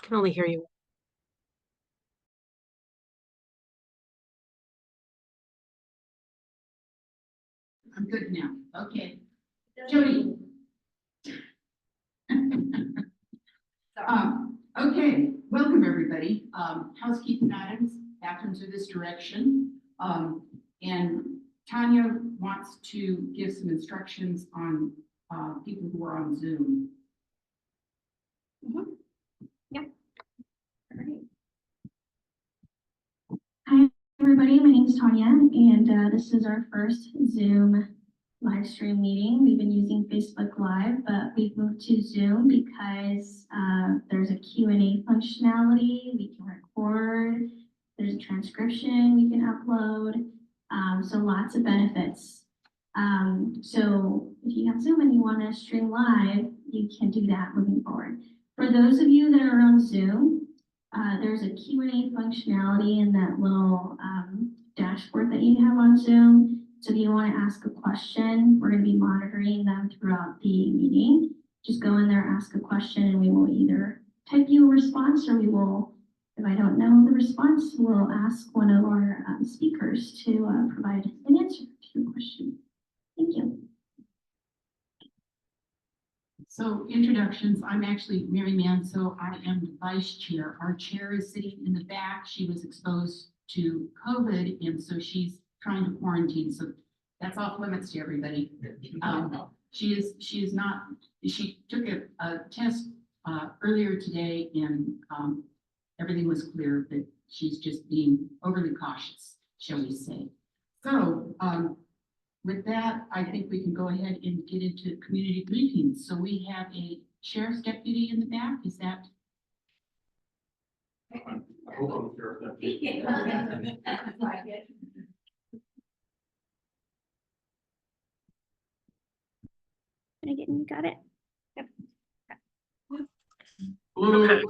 Can only hear you. I'm good now. Okay. Jody. Okay, welcome everybody. Housekeeping items, bathrooms are this direction. And Tanya wants to give some instructions on people who are on Zoom. Yeah. All right. Hi, everybody. My name is Tanya, and this is our first Zoom live stream meeting. We've been using Facebook Live, but we've moved to Zoom because there's a Q&A functionality. We can record. There's a transcription we can upload. So lots of benefits. So if you have Zoom and you want to stream live, you can do that moving forward. For those of you that are on Zoom, there's a Q&A functionality in that little dashboard that you have on Zoom. So if you want to ask a question, we're going to be monitoring them throughout the meeting. Just go in there, ask a question, and we will either type you a response, or we will, if I don't know the response, we'll ask one of our speakers to provide an answer to your question. Thank you. So introductions, I'm actually Mary Manso. I am the vice chair. Our chair is sitting in the back. She was exposed to COVID, and so she's trying to quarantine. So that's off limits to everybody. She took a test earlier today, and everything was clear, but she's just being overly cautious, shall we say. So with that, I think we can go ahead and get into community briefings. So we have a sheriff's deputy in the back. Is that? I hope I'm sheriff's deputy. You got it? Yep. Hello. Okay.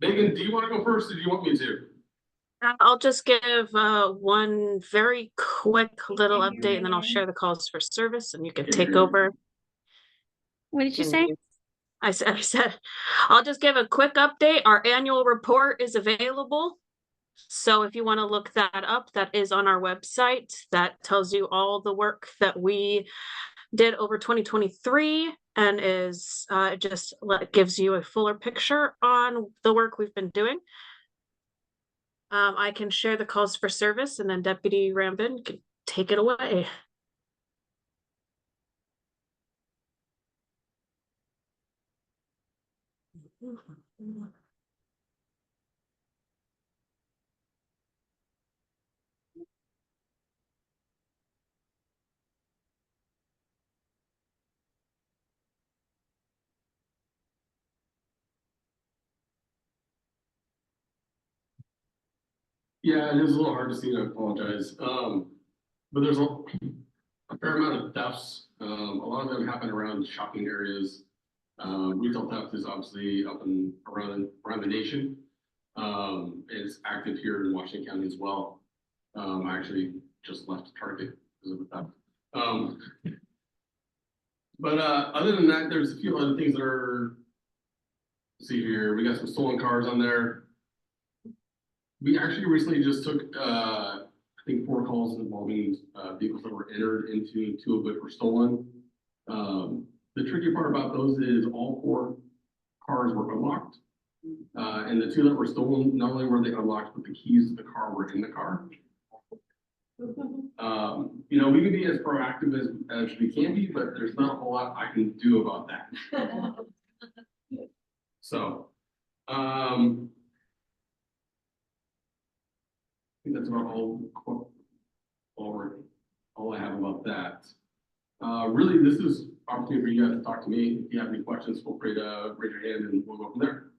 Megan, do you want to go first, or do you want me to? I'll just give one very quick little update, and then I'll share the calls for service, and you can take over. What did you say? I said, I'll just give a quick update. Our annual report is available. So if you want to look that up, that is on our website. That tells you all the work that we did over 2023, and is just gives you a fuller picture on the work we've been doing. I can share the calls for service, and then Deputy Rambin can take it away. Yeah, it is a little hard to see, and I apologize. But there's a fair amount of thefts. A lot of them happen around shopping areas. Retail theft is obviously up and around the nation. It's active here in Washington County as well. I actually just left Target because of the theft. But other than that, there's a few other things that are, let's see here, we got some stolen cars on there. We actually recently just took, I think, 4 calls involving vehicles that were entered into, 2 of which were stolen. The tricky part about those is all 4 cars were unlocked. And the 2 that were stolen, not only were they unlocked, but the keys to the car were in the car. You know, we can be as proactive as we can be, but there's not a whole lot I can do about that. So, I think that's about all I have about that. Really, this is opportunity for you guys to talk to me. If you have any questions, feel free to raise your hand and we'll go from there.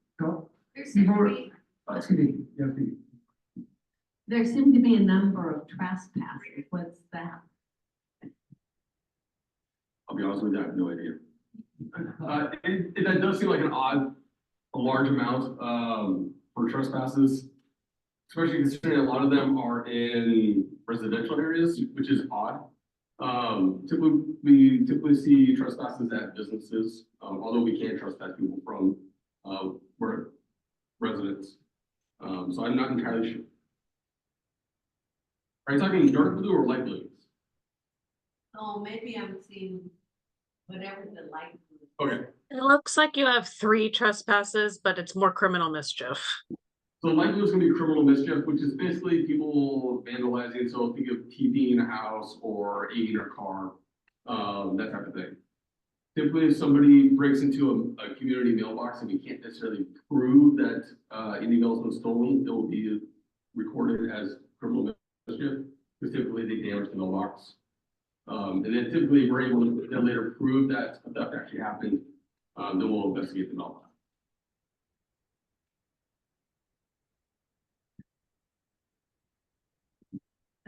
There seem to be a number of trespasses. What's that? I'll be honest with you, I have no idea. That does seem like a large amount for trespasses, especially considering a lot of them are in residential areas, which is odd. We typically see trespasses at businesses, although we can't trespass people from where residents. So I'm not entirely sure. Are you talking dark blue or light blue? Oh, maybe I'm seeing whatever the light. Okay, It looks like you have 3 trespasses, but it's more criminal mischief. so light blue is gonna be criminal mischief, which is basically people vandalizing, so think of TPing a house or eating a car, that type of thing. Typically, if somebody breaks into a community mailbox and we can't necessarily prove that, any mail's been stolen, it will be recorded as criminal mischief, because typically they damage the mailbox. And then typically we're able to then later prove that a theft actually happened, then we'll investigate the mailbox.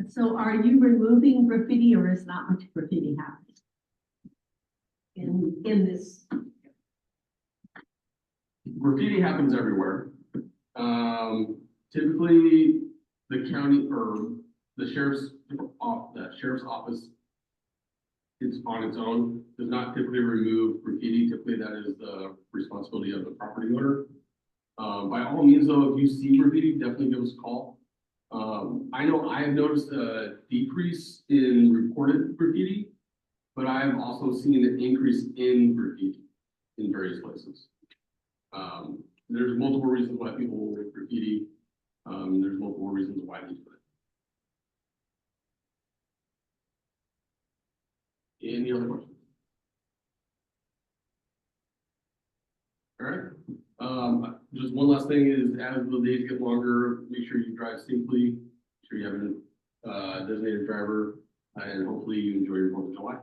So are you removing graffiti or is not much graffiti happening? In this, Graffiti happens everywhere. Typically, the county or the sheriff's office is on its own, does not typically remove graffiti. Typically, that is the responsibility of the property owner. By all means, though, if you see graffiti, definitely give us a call. I know I have noticed a decrease in reported graffiti, but I have also seen an increase in graffiti in various places. There's multiple reasons why people will make graffiti. There's multiple reasons why they do it. Any other questions? All right. Just one last thing is, as the days get longer, make sure you drive safely. Make sure you have a designated driver, and hopefully you enjoy your 4th of July.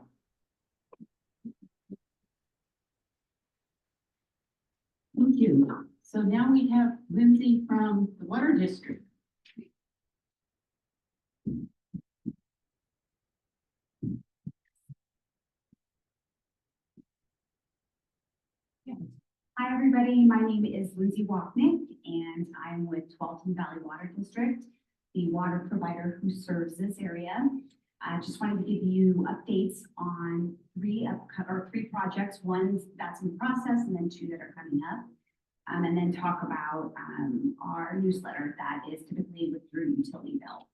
Thank you. So now we have Lindsay from the Water District. Hi, everybody. My name is Lindsay Wapnick, and I'm with Tualatin Valley Water District, the water provider who serves this area. I just wanted to give you updates on three projects. One that's in process, and then 2 that are coming up. And then talk about our newsletter that is typically with your utility bill.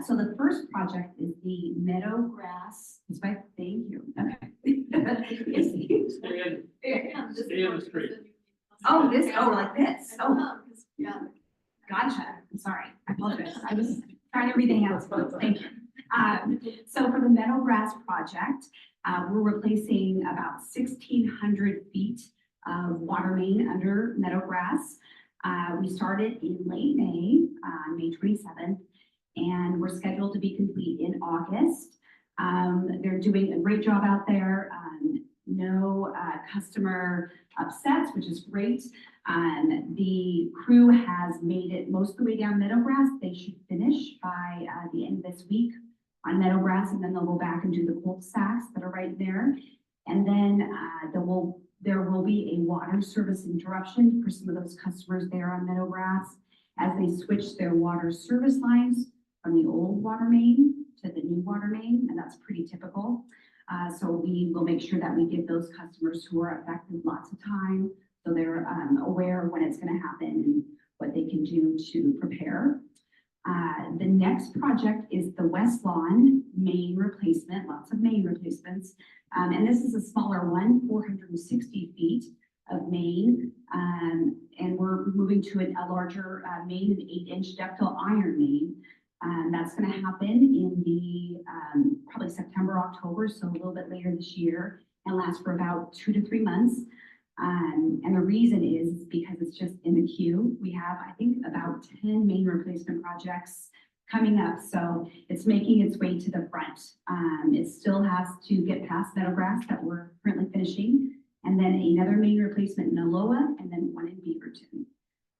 So the first project is the meadow grass. Thank you. Okay. Stay on the street. Oh, like this. Oh, yeah. Gotcha. I'm sorry. I apologize. I was trying to read the hands. Thank you. So for the meadow grass project, we're replacing about 1,600 feet of water main under meadow grass. We started in late May, May 27th, and we're scheduled to be complete in August. They're doing a great job out there. No customer upsets, which is great. The crew has made it most of the way down Meadowgrass. They should finish by the end of this week on Meadowgrass, and then they'll go back and do the cul-de-sacs that are right there. And then there will be a water service interruption for some of those customers there on Meadowgrass as they switch their water service lines from the old water main to the new water main, and that's pretty typical. So we will make sure that we give those customers who are affected lots of time, so they're aware of when it's going to happen and what they can do to prepare. The next project is the West Lawn main replacement, lots of main replacements. And this is a smaller one, 460 feet of main. And we're moving to a larger main, an 8-inch ductile iron main. That's going to happen in the probably September, October, so a little bit later this year, and last for about 2 to 3 months. And the reason is because it's just in the queue. We have, I think, about 10 main replacement projects coming up, so it's making its way to the front. It still has to get past Meadowgrass that we're currently finishing, and then another main replacement in Aloha, and then one in Beaverton.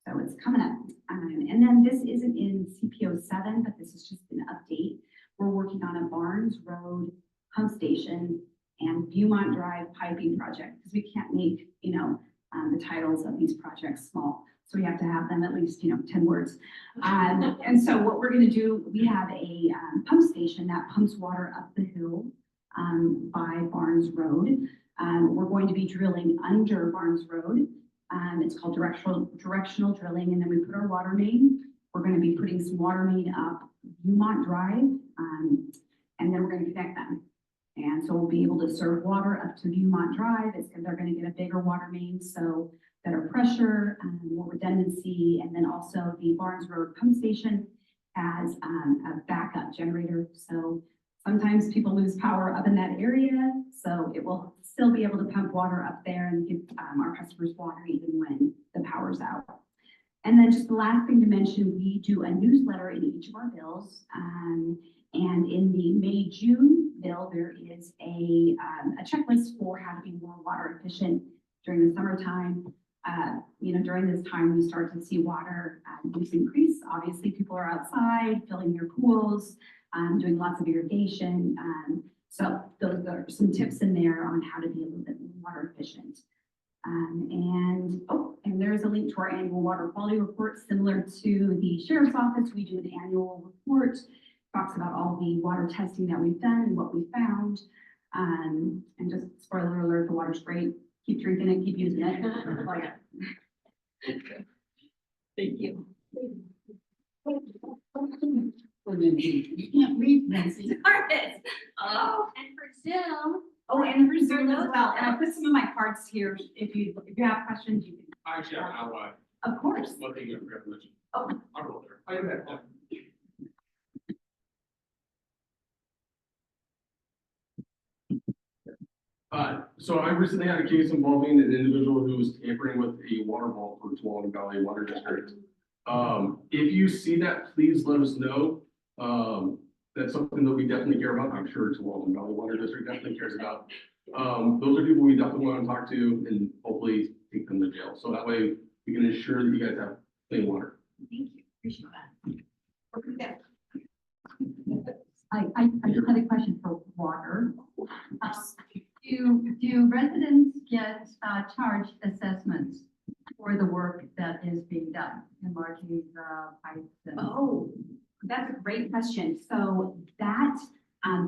So it's coming up. And then this isn't in CPO 7, but this is just an update. We're working on a Barnes Road pump station and Viewmont Drive piping project, because we can't make, the titles of these projects small. So we have to have them at least, 10 words. And so what we're going to do, we have a pump station that pumps water up the hill by Barnes Road. We're going to be drilling under Barnes Road, It's called directional drilling, and then we put our water main. We're gonna be putting some water main up Viewmont Drive, and then we're gonna connect them. And so we'll be able to serve water up to Viewmont Drive. They're gonna get a bigger water main, so better pressure, more redundancy, and then also the Barnes Road pump station as a backup generator. So sometimes people lose power up in that area, so it will still be able to pump water up there and give our customers water even when the power's out. And then just the last thing to mention, we do a newsletter in each of our bills. And in the May-June bill, there is a checklist for how to be more water efficient during the summertime. During this time, we start to see water use increase. Obviously, people are outside filling their pools, doing lots of irrigation. So those are some tips in there on how to be a little bit more water efficient. And there is a link to our annual water quality report, similar to the sheriff's office. We do an annual report, talks about all the water testing that we've done and what we found. And just spoiler alert, the water's great. Keep drinking it, keep using it. Thank you. You can't leave, Nancy. Darn it. Oh, And for Zoom, and for Zoom as well. And I put some of my cards here. If you have questions, you can. Actually, how Of course. one thing you forgot to mention. Oh. I'll go there. I do that. So I recently had a case involving an individual who was tampering with a water vault for Tuolumne Valley Water District. If you see that, please let us know. That's something that we definitely care about. I'm sure Tuolumne Valley Water District definitely cares about. Those are people we definitely want to talk to and hopefully take them to jail. So that way we can ensure that you guys have clean water. Thank you. Appreciate that. I just had a question for water. Do residents get charged assessments for the work that is being done, enlarging the pipes? Oh, that's a great question. So that,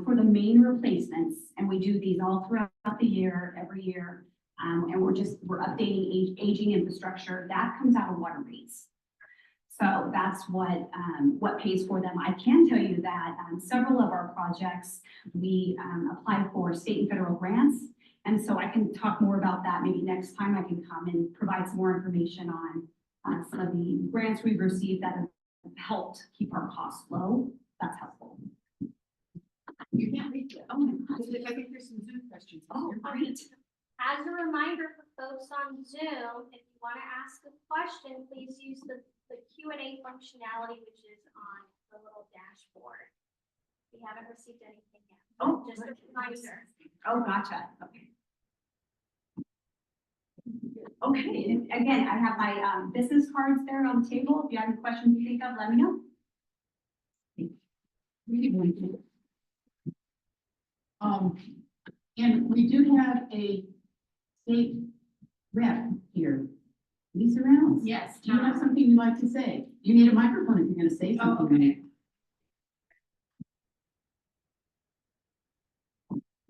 for the main replacements, and we do these all throughout the year, every year, and we're updating aging infrastructure, that comes out of water rates. So that's what pays for them. I can tell you that several of our projects, we apply for state and federal grants. And so I can talk more about that. Maybe next time I can come and provide some more information on some of the grants we've received that have helped keep our costs low. That's helpful. You can't read it. Oh my gosh, I think there's some Zoom questions. Oh, great. as a reminder for folks on Zoom, if you want to ask a question, please use the Q&A functionality, which is on the little dashboard. We haven't received anything yet. Oh, Just a reminder. Oh, gotcha. Okay. Okay, and again, I have my business cards there on the table. If you have any questions you think of, let me know. And we do have a state rep here. Lisa Reynolds. Yes. Do you have something you'd like to say? You need a microphone if you're gonna say Oh, something. okay.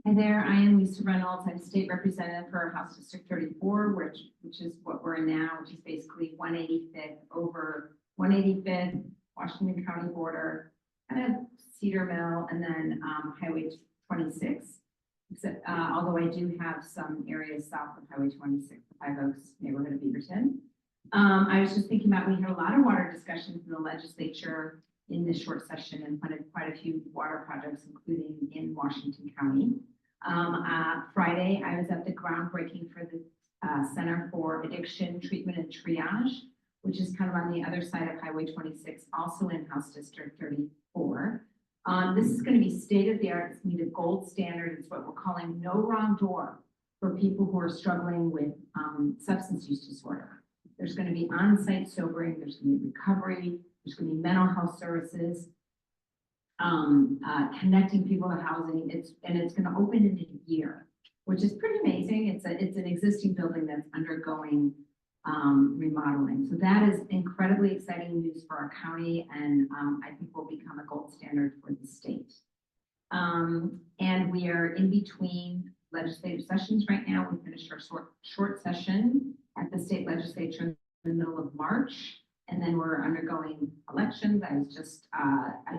Hi there, I am Lisa Reynolds. I'm state representative for House District 34, which is what we're in now, which is basically 185th over 185th, Washington County border, kind of Cedar Mill, and then Highway 26. Except, although I do have some areas south of Highway 26, the Five Oaks neighborhood of Beaverton. I was just thinking about, we had a lot of water discussions in the legislature in this short session and funded quite a few water projects, including in Washington County. Friday, I was at the groundbreaking for the Center for Addiction Treatment and Triage, which is kind of on the other side of Highway 26, also in House District 34. This is going to be state of the art. It's going to be the gold standard. It's what we're calling no wrong door for people who are struggling with substance use disorder. There's going to be on-site sobering. There's going to be recovery. There's going to be mental health services, connecting people to housing. It's going to open in a year, which is pretty amazing. It's an existing building that's undergoing remodeling. So that is incredibly exciting news for our county, and I think will become a gold standard for the state. And we are in between legislative sessions right now. We finished our short session at the state legislature in the middle of March. And then we're undergoing elections. I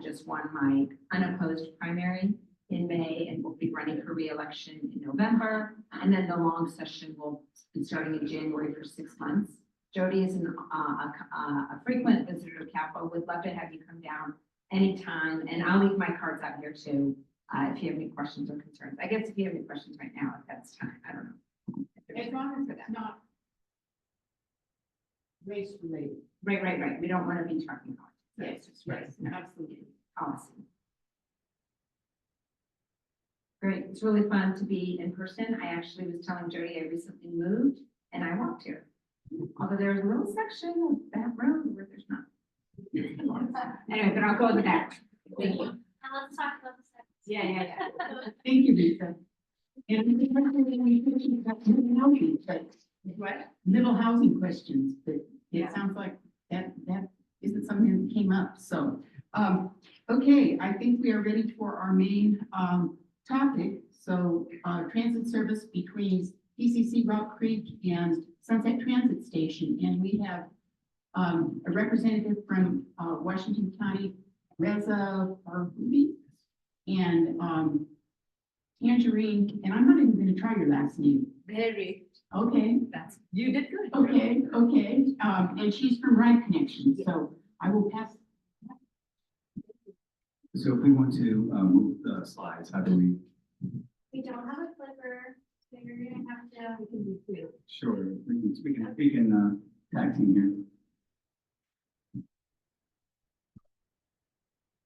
just won my unopposed primary in May and will be running for re-election in November. And then the long session will be starting in January for 6 months. Jody is a frequent visitor to Capitol. Would love to have you come down anytime. And I'll leave my cards out here too, if you have any questions or concerns. I guess if you have any questions right now, if that's time, I don't know. As long as it's not race related. Right. We don't want to be talking about. Yes, yes, absolutely. Policy. Great. It's really fun to be in person. I actually was telling Jody I recently moved and I walked here. Although there's a little section of that road where there's not. Anyway, but I'll go in the back. Thank you. And let's talk about the sex. Yeah. Thank you, Lisa. And What? middle housing questions, but Yeah. it sounds like that isn't something that came up, so. Okay, I think we are ready for our main, topic. So, transit service between PCC Rock Creek and Sunset Transit Station, and we have, a representative from, Washington County, Reza Barghouti, and, Tangerine, and I'm not even gonna try your last name. Very. Okay, You did good. okay, and she's from Ride Connection, so I will pass. So if we want to move the slides, how do we? We don't have a clicker, so you're gonna have to. We can do two. Sure, we can tag team here.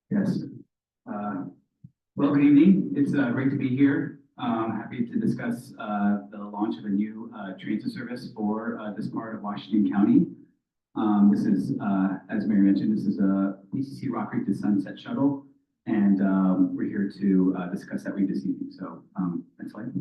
Yes. Well, good evening. It's great to be here. Happy to discuss the launch of a new transit service for this part of Washington County. This is, as Mary mentioned, this is a PCC Rock Creek to Sunset shuttle, and we're here to discuss that with this evening. So, next slide.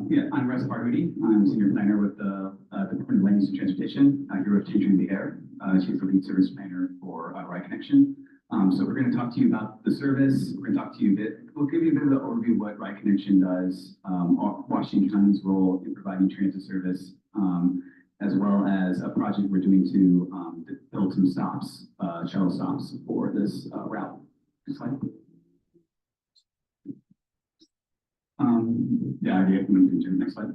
Yeah, I'm Reza Barghouti. I'm senior planner with the Department of Land Use and Transportation here with Tangerine Behair. She's the lead service planner for Ride Connection. So we're going to talk to you about the service. We're going to talk to you a bit. We'll give you a bit of the overview of what Ride Connection does, Washington County's role in providing transit service, as well as a project we're doing to build some stops, shuttle stops for this route. Next slide. Yeah, next slide.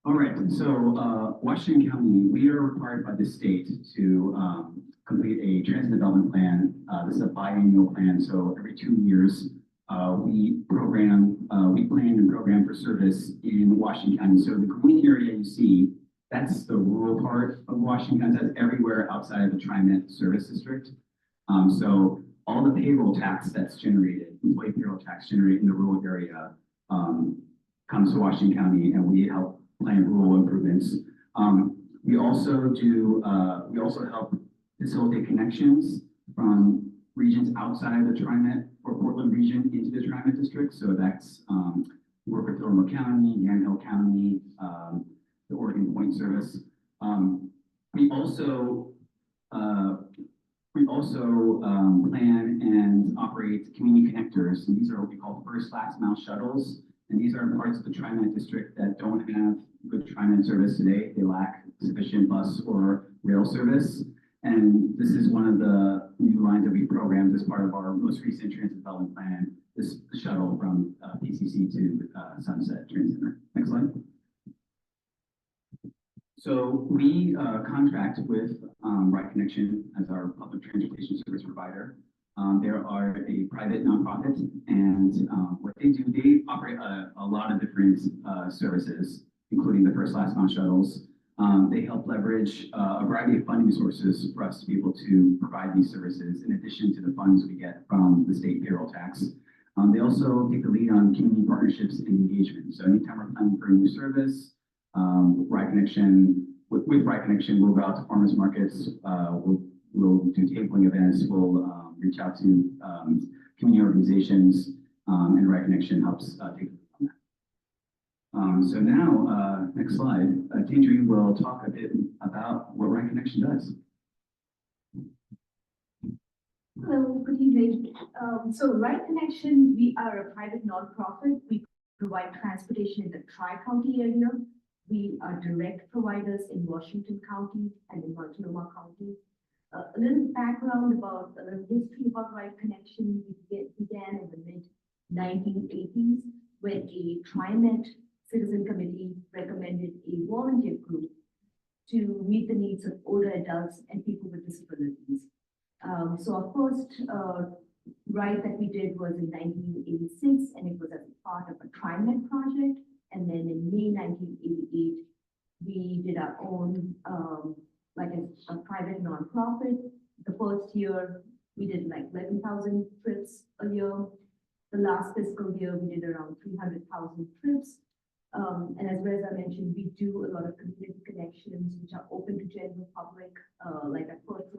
All right, so Washington County, we are required by the state to complete a transit development plan. This is a biannual plan, so every 2 years we plan and program for service in Washington County. So the green area you see, that's the rural part of Washington County. That's everywhere outside of the TriMet service district. So all the payroll tax that's generated, employee payroll tax generated in the rural area comes to Washington County, and we help plan rural improvements. We also help facilitate connections from regions outside of the TriMet or Portland region into the TriMet district. So that's work with Illinois County, Yamhill County, the Oregon Point service. We also plan and operate community connectors, and these are what we call first last mile shuttles. And these are parts of the TriMet district that don't have good TriMet service today. They lack sufficient bus or rail service. And this is one of the new lines that we programmed as part of our most recent transit development plan, this shuttle from PCC to Sunset Transit Center. Next slide. So we contract with Ride Connection as our public transportation service provider. They are a private nonprofit, and what they do, they operate a lot of different services, including the first last mile shuttles. They help leverage a variety of funding sources for us to be able to provide these services in addition to the funds we get from the state payroll tax. They also take the lead on community partnerships and engagement. So anytime we're planning for a new service, Ride Connection, with Ride Connection, we'll go out to farmers markets, we'll do tabling events, we'll reach out to community organizations, and Ride Connection helps take on that. So now, next slide, Tangerine will talk a bit about what Ride Connection does. Hello, good evening. So Right Connection, we are a private nonprofit. We provide transportation in the Tri-County area. We are direct providers in Washington County and in Multnomah County. A little background about, a little history about Right Connection. Began in the mid-1980s when a TriMet Citizen Committee recommended a volunteer group to meet the needs of older adults and people with disabilities. So our first ride that we did was in 1986, and it was as part of a TriMet project. And then in May 1988, we did our own, like a private nonprofit. The first year, we did like 11,000 trips a year. The last fiscal year, we did around 300,000 trips. And as Reza mentioned, we do a lot of community connections, which are open to general public, like at first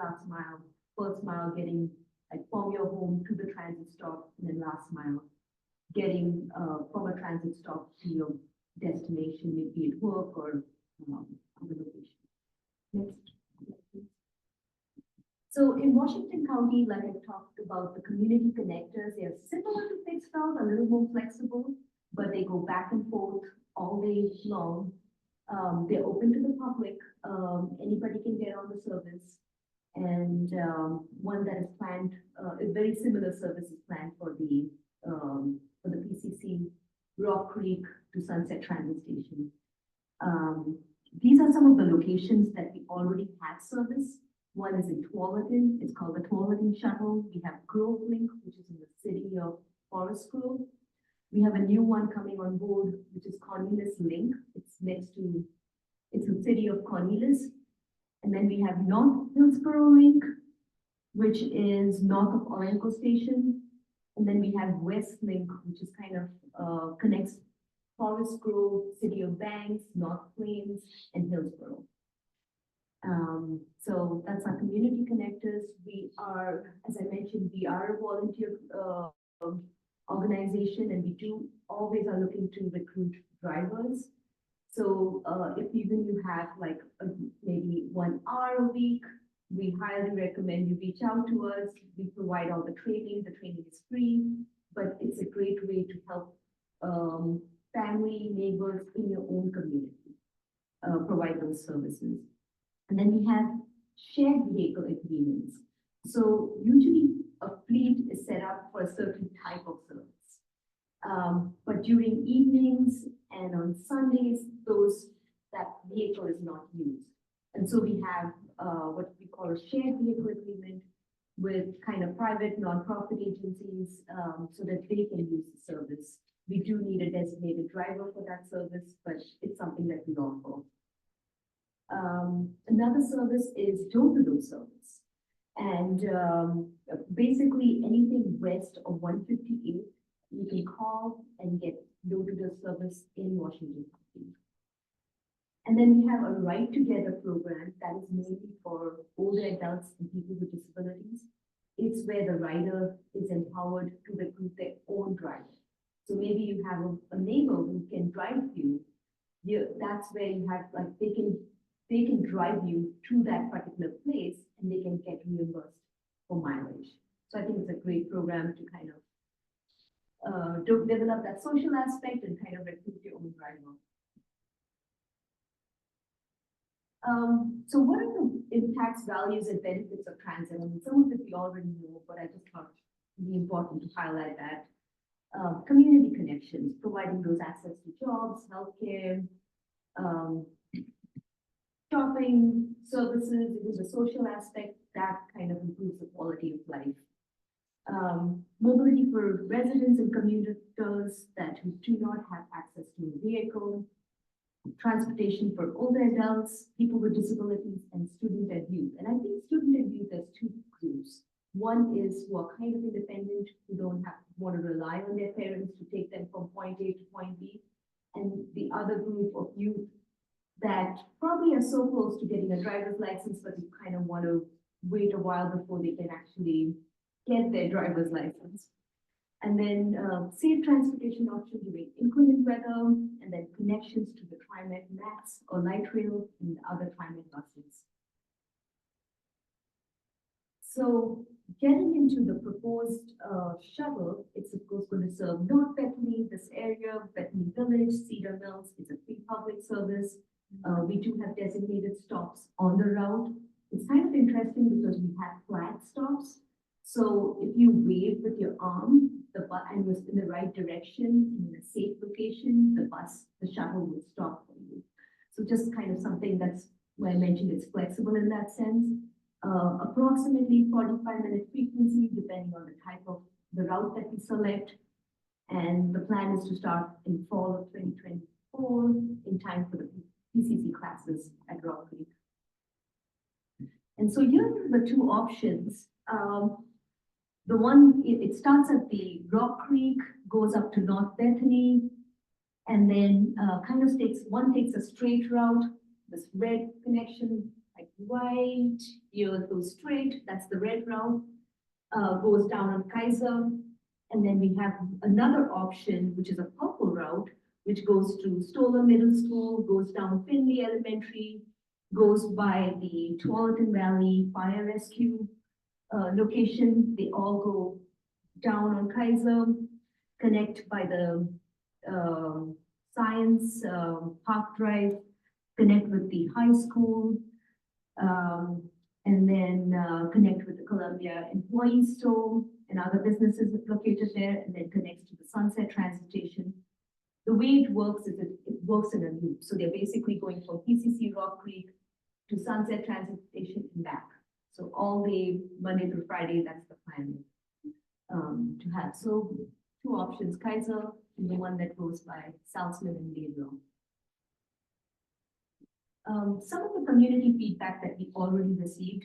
mile getting like from your home to the transit stop, and then last mile getting from a transit stop to your destination, maybe at work or other location. Next. So in Washington County, like I talked about, the community connectors, they are similar to fixed route, a little more flexible, but they go back and forth all day long. They're open to the public. Anybody can get on the service. And one that is planned, a very similar service is planned for the PCC Rock Creek to Sunset Transit Station. These are some of the locations that we already have service. One is in Tualatin. It's called the Tualatin Shuttle. We have Grove Link, which is in the city of Forest Grove. We have a new one coming on board, which is Cornelius Link. It's the city of Cornelius. And then we have North Hillsborough Link, which is north of Orenco Station. And then we have West Link, which is kind of connects Forest Grove, City of Banks, North Plains, and Hillsborough. So that's our community connectors. We are, as I mentioned, we are a volunteer organization, and we do always are looking to recruit drivers. So if even you have like maybe 1 hour a week, we highly recommend you reach out to us. We provide all the training. The training is free, but it's a great way to help family, neighbors in your own community provide those services. And then we have shared vehicle agreements. So usually a fleet is set up for a certain type of service. But during evenings and on Sundays, that vehicle is not used. And so we have what we call a shared vehicle agreement with kind of private nonprofit agencies so that they can use the service. We do need a designated driver for that service, but it's something that we offer. Another service is door-to-door service. And basically anything west of 158, you can call and get door-to-door service in Washington County. And then we have a Ride Together program that is mainly for older adults and people with disabilities. It's where the rider is empowered to recruit their own driver. So maybe you have a neighbor who can drive you. That's where you have like they can drive you to that particular place and they can get reimbursed for mileage. So I think it's a great program to kind of develop that social aspect and kind of recruit your own driver. So what are the impacts, values, and benefits of transit? I mean, some of it we already know, but I just thought it'd be important to highlight that. Community connections, providing those access to jobs, healthcare, shopping, services, even the social aspect, that kind of improves the quality of life. Mobility for residents and commuters that who do not have access to a vehicle, transportation for older adults, people with disabilities, and student and youth. And I think student and youth, there's two groups. One is who are kind of independent, who don't want to rely on their parents to take them from point A to point B. And the other group of youth that probably are so close to getting a driver's license, but you kind of want to wait a while before they can actually get their driver's license. And then safe transportation options during inclement weather, and then connections to the TriMet Max or Light Rail and other TriMet buses. So getting into the proposed shuttle, it's of course going to serve North Bethany, this area, Bethany Village, Cedar Mills. It's a free public service. We do have designated stops on the route. It's kind of interesting because we have flag stops. So if you wave with your arm, the bus and was in the right direction, in a safe location, the shuttle will stop for you. So just kind of something that's why I mentioned it's flexible in that sense. Approximately 45-minute frequency, depending on the type of the route that we select. And the plan is to start in fall of 2024 in time for the PCC classes at Rock Creek. And so here are the two options. The one, it starts at the Rock Creek, goes up to North Bethany, and then kind of takes a straight route, this red connection, like white, here goes straight, that's the red route, goes down on Kaiser, and then we have another option, which is a purple route, which goes to Stoller Middle School, goes down Finley Elementary, goes by the Tualatin Valley Fire Rescue location. They all go down on Kaiser, connect by the Science Park Drive, connect with the high school, and then connect with the Columbia Employee Store and other businesses located there, and then connects to the Sunset Transit Station. The way it works is it works in a loop. So they're basically going from PCC Rock Creek to Sunset Transit Station and back. So all day, Monday through Friday, that's the plan to have. So two options, Kaiser and the one that goes by Salzman and Gabriel. Some of the community feedback that we already received,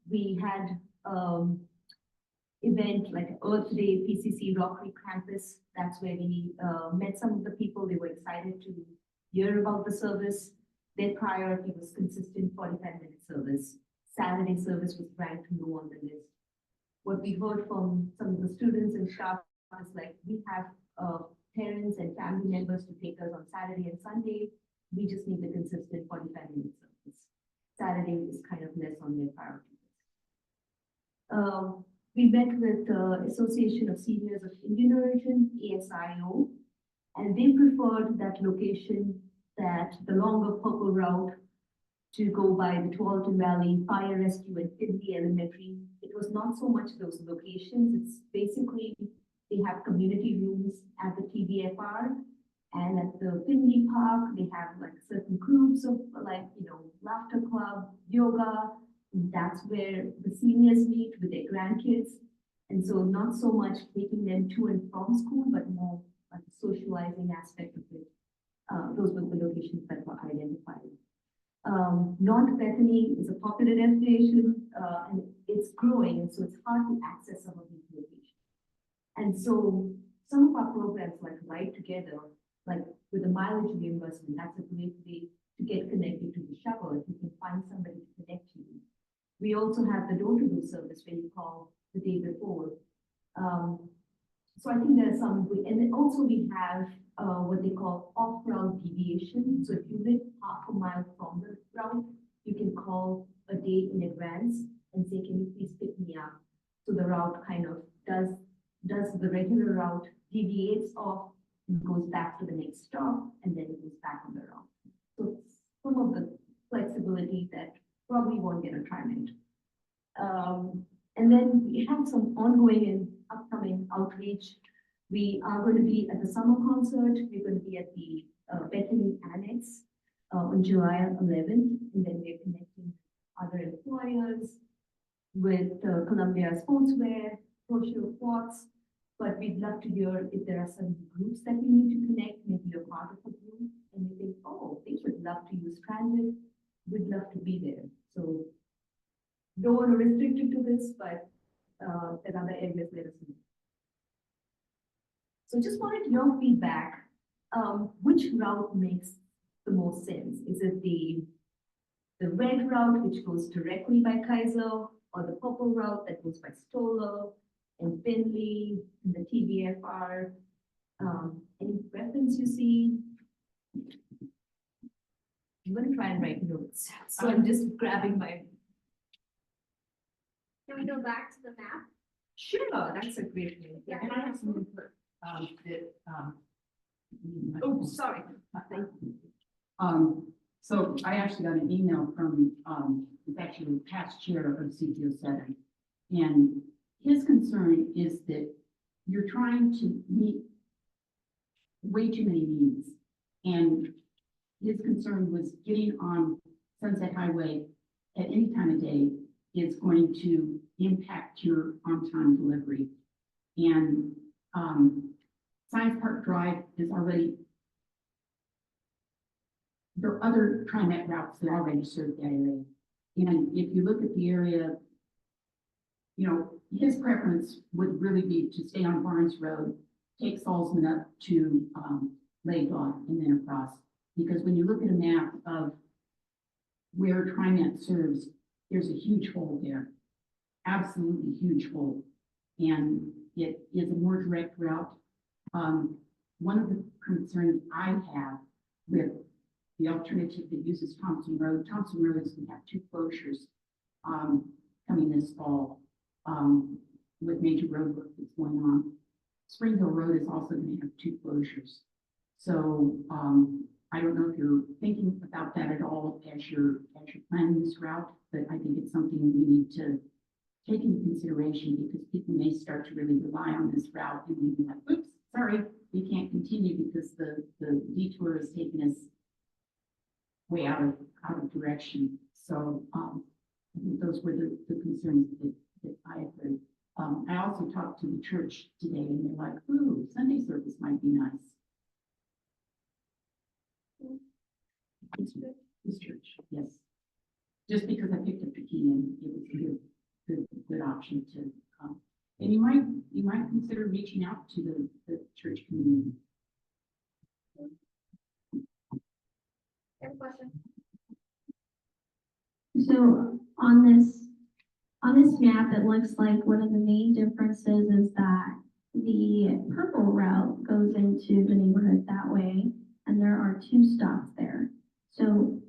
we had event like Earth Day, PCC Rock Creek campus. That's where we met some of the people. They were excited to hear about the service. Their priority was consistent 45-minute service. Saturday service was ranked low on the list. What we heard from some of the students and staff is like, we have parents and family members to take us on Saturday and Sunday. We just need the consistent 45-minute service. Saturday is kind of less on their priority list. We met with the Association of Seniors of Indian Origin, ASIO, and they preferred that location, that the longer purple route to go by the Tualatin Valley Fire Rescue and Finley Elementary. It was not so much those locations. It's basically, they have community rooms at the TBFR, and at the Finley Park, they have like certain groups of like, laughter club, yoga. That's where the seniors meet with their grandkids. And so not so much taking them to and from school, but more like the socializing aspect of it. Those were the locations that were identified. North Bethany is a popular destination and it's growing, and so it's hard to access some of these locations. And so some of our programs like Ride Together, like with the mileage reimbursement, that's a great way to get connected to the shuttle if you can find somebody to connect you. We also have the door-to-door service where you call the day before. So I think there's some, and then also we have what they call off-route deviation. So if you live half a mile from the route, you can call a day in advance and say, can you please pick me up? So the route kind of does the regular route, deviates off, and goes back to the next stop, and then it goes back on the route. So some of the flexibility that probably won't get a TriMet. And then we have some ongoing and upcoming outreach. We are going to be at the summer concert. We're going to be at the Bethany Annex on July 11th, and then we're connecting other employers with Columbia Sportswear, social thoughts. But we'd love to hear if there are some groups that we need to connect, maybe you're part of a group, and you think, oh, they would love to use transit. We'd love to be there. So don't want to restrict it to this, but there are other areas, let us know. So just wanted your feedback. Which route makes the most sense? Is it the red route, which goes directly by Kaiser, or the purple route that goes by Stoller and Finley and the TBFR? Any preference you see? I'm going to try and write notes. So I'm just grabbing my. Can we go back to the map? Sure, that's a great thing. Yeah, and I have some input, oh, sorry. Thank you. So I actually got an email from, it's actually the past chair of CPO 7. And his concern is that you're trying to meet way too many needs. And his concern was getting on Sunset Highway at any time of day is going to impact your on-time delivery. And Science Park Drive is already, there are other TriMet routes that already serve that area. And if you look at the area, you know, his preference would really be to stay on Barnes Road, take Salzman up to Laidlaw and then across. Because when you look at a map of where TriMet serves, there's a huge hole there, absolutely huge hole. And it is a more direct route. One of the concerns I have with the alternative that uses Thompson Road is going to have 2 closures coming this fall with major road work that's going on. Springville Road is also going to have 2 closures. So I don't know if you're thinking about that at all as you're planning this route, but I think it's something we need to take into consideration because people may start to really rely on this route and then be like, oops, sorry, we can't continue because the detour is taking us way out of direction. So I think those were the concerns that I have heard. I also talked to the church today and they're like, ooh, Sunday service might be nice. This church, yes. Just because I picked up the key and it was a good option to come. And you might consider reaching out to the church community. Good question. So on this map, it looks like one of the main differences is that the purple route goes into the neighborhood that way, and there are 2 stops there. So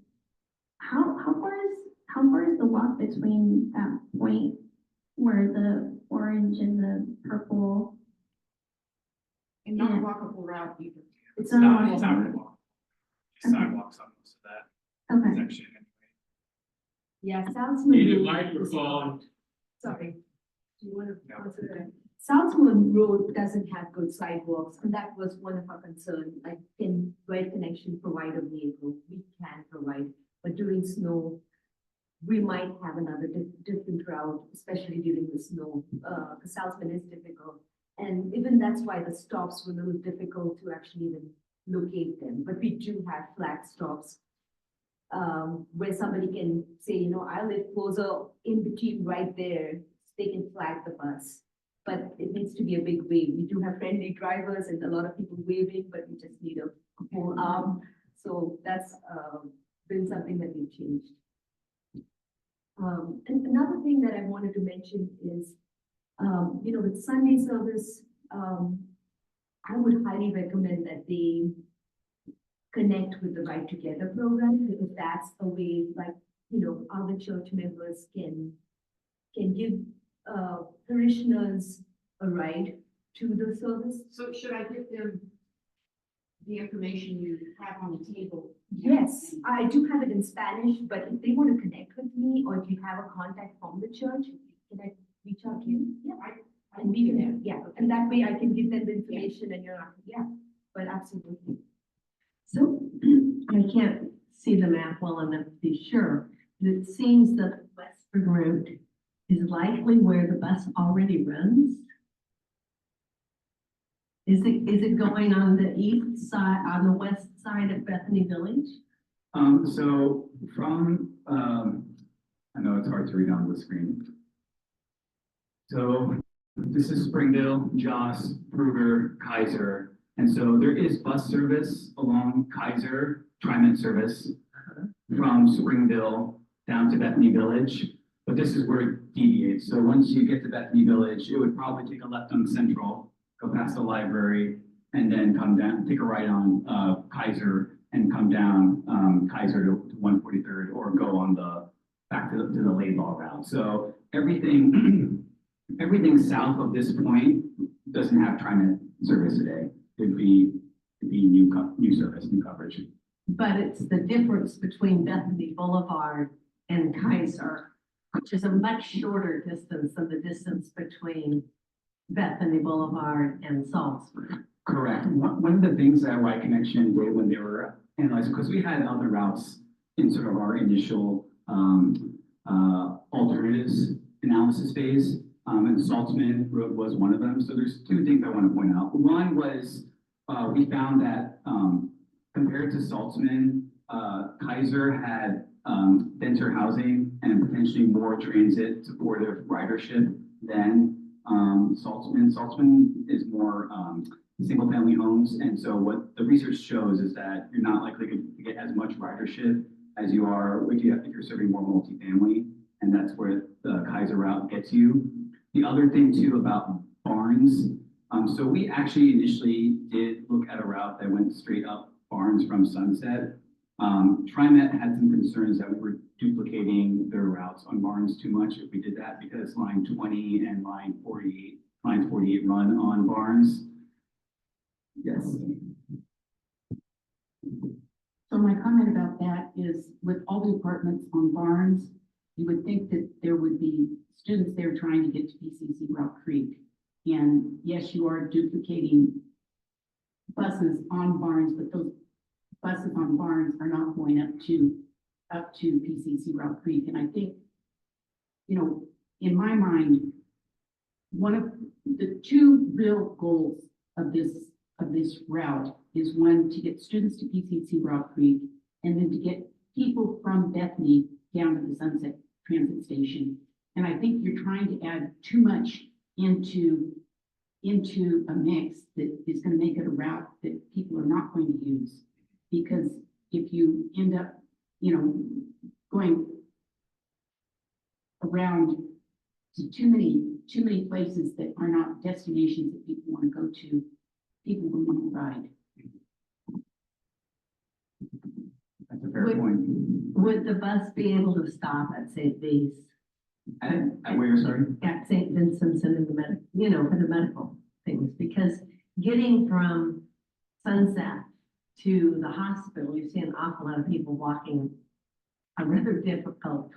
how far is the walk between that point where the orange and the purple? And not a walkable route either. It's It's not walkable. walkable. Okay. Sidewalks on most of that Okay. section anyway. Yeah, Salzman. Needed Road is microphone. not- Sorry. Do you want to No. answer that? Salzman Road doesn't have good sidewalks, and that was one of our concerns. Like, can Red Connection provide a vehicle? We can provide, but during snow, we might have another different route, especially during the snow. Salzman is difficult. And even that's why the stops were a little difficult to actually even locate them. But we do have flag stops where somebody can say, you know, I live closer in between right there. They can flag the bus. But it needs to be a big wave. We do have friendly drivers and a lot of people waving, but we just need a whole arm. So that's been something that we've changed. And another thing that I wanted to mention is, you know, with Sunday service, I would highly recommend that they connect with the Ride Together program because that's a way, like, you know, other church members can give parishioners a ride to the service. So should I give them the information you have on the table? Yes, I do have it in Spanish, but if they want to connect with me or if you have a contact from the church, can I reach out to you? Yeah, and we can, yeah, and that way I can give them the information and you're not, yeah, but absolutely. So I can't see the map well enough to be sure, but it seems that the western route is likely where the bus already runs. Is it going on the east side, on the west side of Bethany Village? So from, I know it's hard to read on the screen. So this is Springdale, Joss, Kruger, Kaiser. And so there is bus service along Kaiser, TriMet service from Springdale down to Bethany Village. But this is where it deviates. So once you get to Bethany Village, it would probably take a left on Central, go past the library, and then come down, take a right on Kaiser and come down Kaiser to 143rd or go on the back to the Laidlaw route. So everything, everything south of this point doesn't have TriMet service today. It'd be new service, new coverage. But it's the difference between Bethany Boulevard and Kaiser, which is a much shorter distance than the distance between Bethany Boulevard and Salzburg. Correct. One of the things that Y Connection did when they were analyzing, because we had other routes in sort of our initial alternatives analysis phase, and Saltzman Road was one of them. So there's two things I want to point out. One was we found that compared to Saltzman, Kaiser had denser housing and potentially more transit supportive ridership than Saltzman. Saltzman is more single family homes. And so what the research shows is that you're not likely to get as much ridership as you are if you're serving more multifamily. And that's where the Kaiser route gets you. The other thing too about Barnes, so we actually initially did look at a route that went straight up Barnes from Sunset. TriMet had some concerns that we were duplicating their routes on Barnes too much if we did that because line 20 and line 48 run on Barnes. Yes. So my comment about that is with all the apartments on Barnes, you would think that there would be students there trying to get to PCC Rock Creek. And yes, you are duplicating buses on Barnes, but those buses on Barnes are not going up to PCC Rock Creek. And I think, you know, in my mind, one of the two real goals of this route is one, to get students to PCC Rock Creek, and then to get people from Bethany down to the Sunset Transit Station. And I think you're trying to add too much into a mix that is going to make it a route that people are not going to use. Because if you end up, you know, going around to too many places that are not destinations that people want to go to, people will want to ride. That's a fair point. Would the bus be able to stop at St. V's? At where, sorry? At St. Vincent's and in the medical, you know, for the medical things, because getting from Sunset to the hospital, you see an awful lot of people walking a rather difficult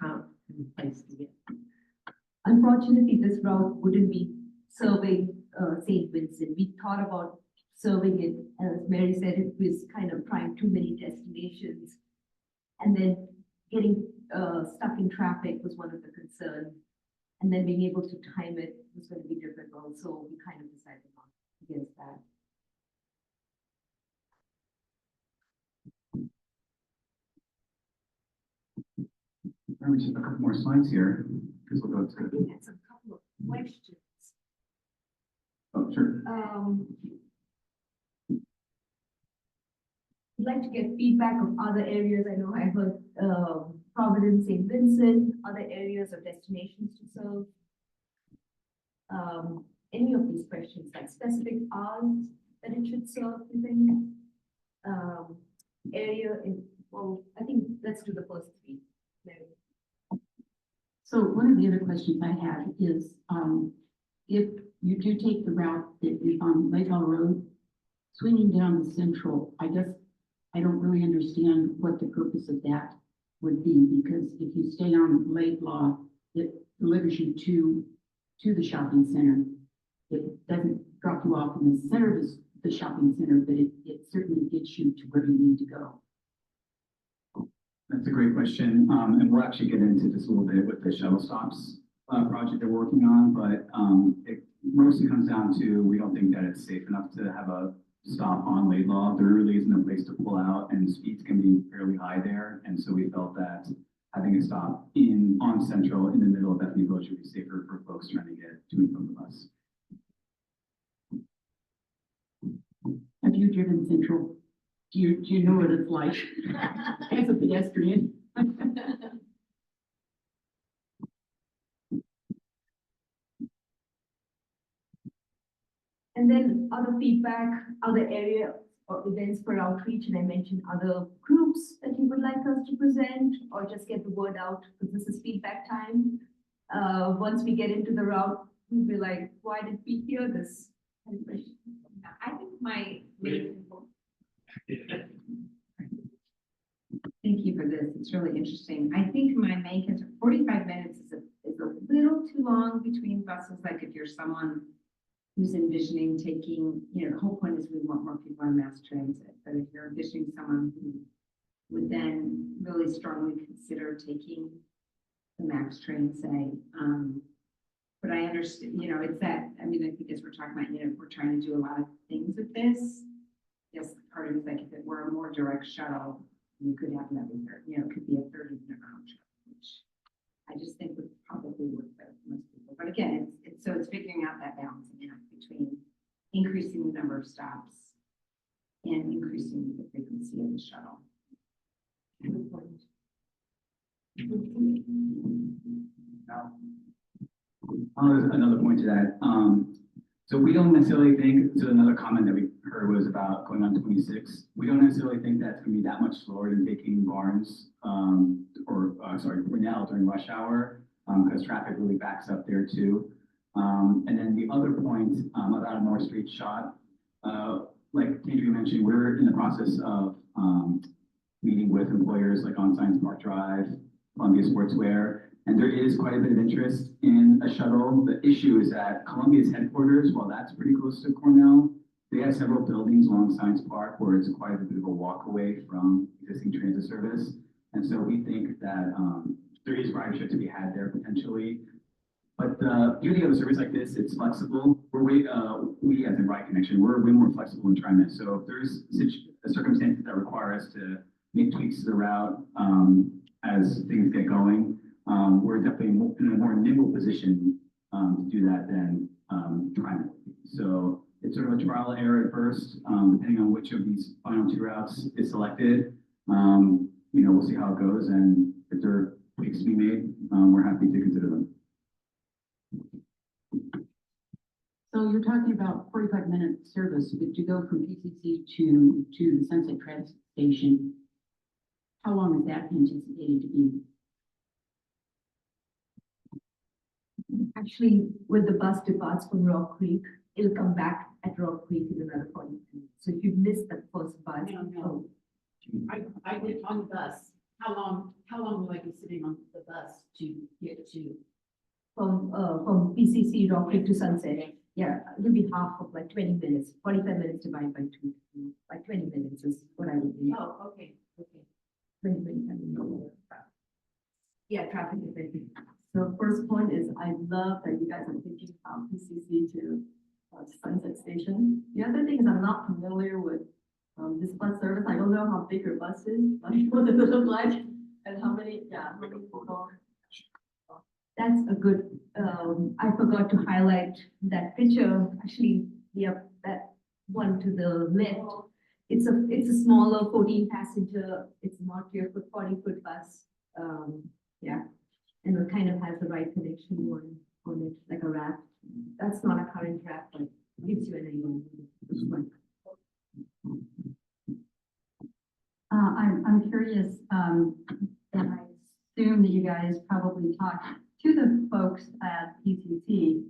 place to get. Unfortunately, this route wouldn't be serving St. Vincent. We thought about serving it, as Mary said, it was kind of trying too many destinations. And then getting stuck in traffic was one of the concerns. And then being able to time it was going to be difficult. So we kind of decided on against that. We just have a couple more slides here because we'll go to. We had some couple of questions. Oh, sure. I'd like to get feedback of other areas. I know I heard Providence, St. Vincent, other areas of destinations to serve. Any of these questions, like specific hours that it should serve, you think? Area in, well, I think let's do the first three. Mary. So one of the other questions I had is, if you do take the route that is on Laidlaw Road, swinging down the Central, I guess I don't really understand what the purpose of that would be, because if you stay on Laidlaw, it delivers you to the shopping center. It doesn't drop you off in the center of the shopping center, but it certainly gets you to where you need to go. That's a great question. And we'll actually get into this a little bit with the shuttle stops project they're working on, but it mostly comes down to, we don't think that it's safe enough to have a stop on Laidlaw. There really isn't a place to pull out, and speeds can be fairly high there. And so we felt that having a stop on Central in the middle of Bethany Village would be safer for folks trying to get to and from the bus. Have you driven Central? Do you know what it's like as a pedestrian? And then other feedback, other areas or events for outreach, and I mentioned other groups that you would like us to present, or just get the word out, because this is feedback time. Once we get into the route, we'll be like, why did we hear this? I think my main. Thank you for this. It's really interesting. I think my main concern, 45 minutes is a little too long between buses. Like if you're someone who's envisioning taking, the whole point is we want more people on mass transit. But if you're envisioning someone who would then really strongly consider taking the MAX train, say, but I understand, it's that, I think as we're talking about, we're trying to do a lot of things with this. Yes, part of it is like if it were a more direct shuttle, you could have that in there, it could be a 30-minute round trip, which I just think would probably work for most people. But again, it's figuring out that balancing act between increasing the number of stops and increasing the frequency of the shuttle. There's another point to that. So we don't necessarily think, so another comment that we heard was about going on 26. We don't necessarily think that's gonna be that much slower than taking Barnes, Grinnell during rush hour, because traffic really backs up there too. And then the other point about a North Street shot, like Kendra mentioned, we're in the process of meeting with employers like on Science Park Drive, Columbia Sportswear, and there is quite a bit of interest in a shuttle. The issue is that Columbia's headquarters, while that's pretty close to Cornell, they have several buildings along Science Park where it's quite a bit of a walk away from existing transit service. And so we think that there is ridership to be had there potentially. But the beauty of a service like this, it's flexible. We as in Ride Connection, we're way more flexible in trying this. So if there's circumstances that require us to make tweaks to the route as things get going, we're definitely in a more nimble position to do that than trying. So it's sort of a trial and error at first, depending on which of these final two routes is selected. We'll see how it goes, and if there are tweaks to be made, we're happy to consider them. So you're talking about 45-minute service, but to go from PCC to the Sunset Transit Station, how long is that anticipated to be? Actually, when the bus departs from Rock Creek, it'll come back at Rock Creek in another 40 minutes. So if you missed the first bus, No. I did on the bus. How long will I be sitting on the bus to get to? from PCC Rock Creek to Sunset, yeah, it'll be half of like 20 minutes, 45 minutes divided by 2, like 20 minutes is what I would do. Oh, okay. 20 minutes. Yeah, traffic is very big. So first point is, I love that you guys are thinking about PCC to Sunset Station. The other thing is I'm not familiar with this bus service. I don't know how big your bus is, like what does it look like, and how many people. That's a good, I forgot to highlight that picture, actually, that one to the left. It's a smaller 14 passenger, it's not your 40-foot bus. Yeah, and it kind of has the right connection on it, like a wrap. That's not a current wrap, but gives you an idea. I'm curious, and I assume that you guys probably talked to the folks at PCC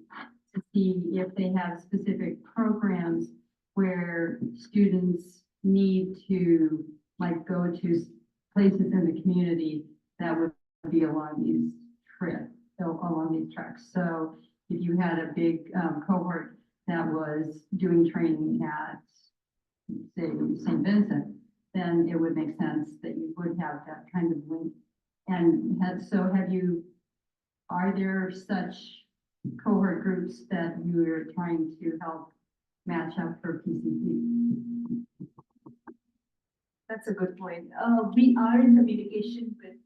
to see if they have specific programs where students need to go to places in the community that would be along these trips, so along these tracks. So if you had a big cohort that was doing training at, say, St. Vincent, then it would make sense that you would have that kind of link. And are there such cohort groups that you are trying to help match up for PCC? That's a good point. We are in communication with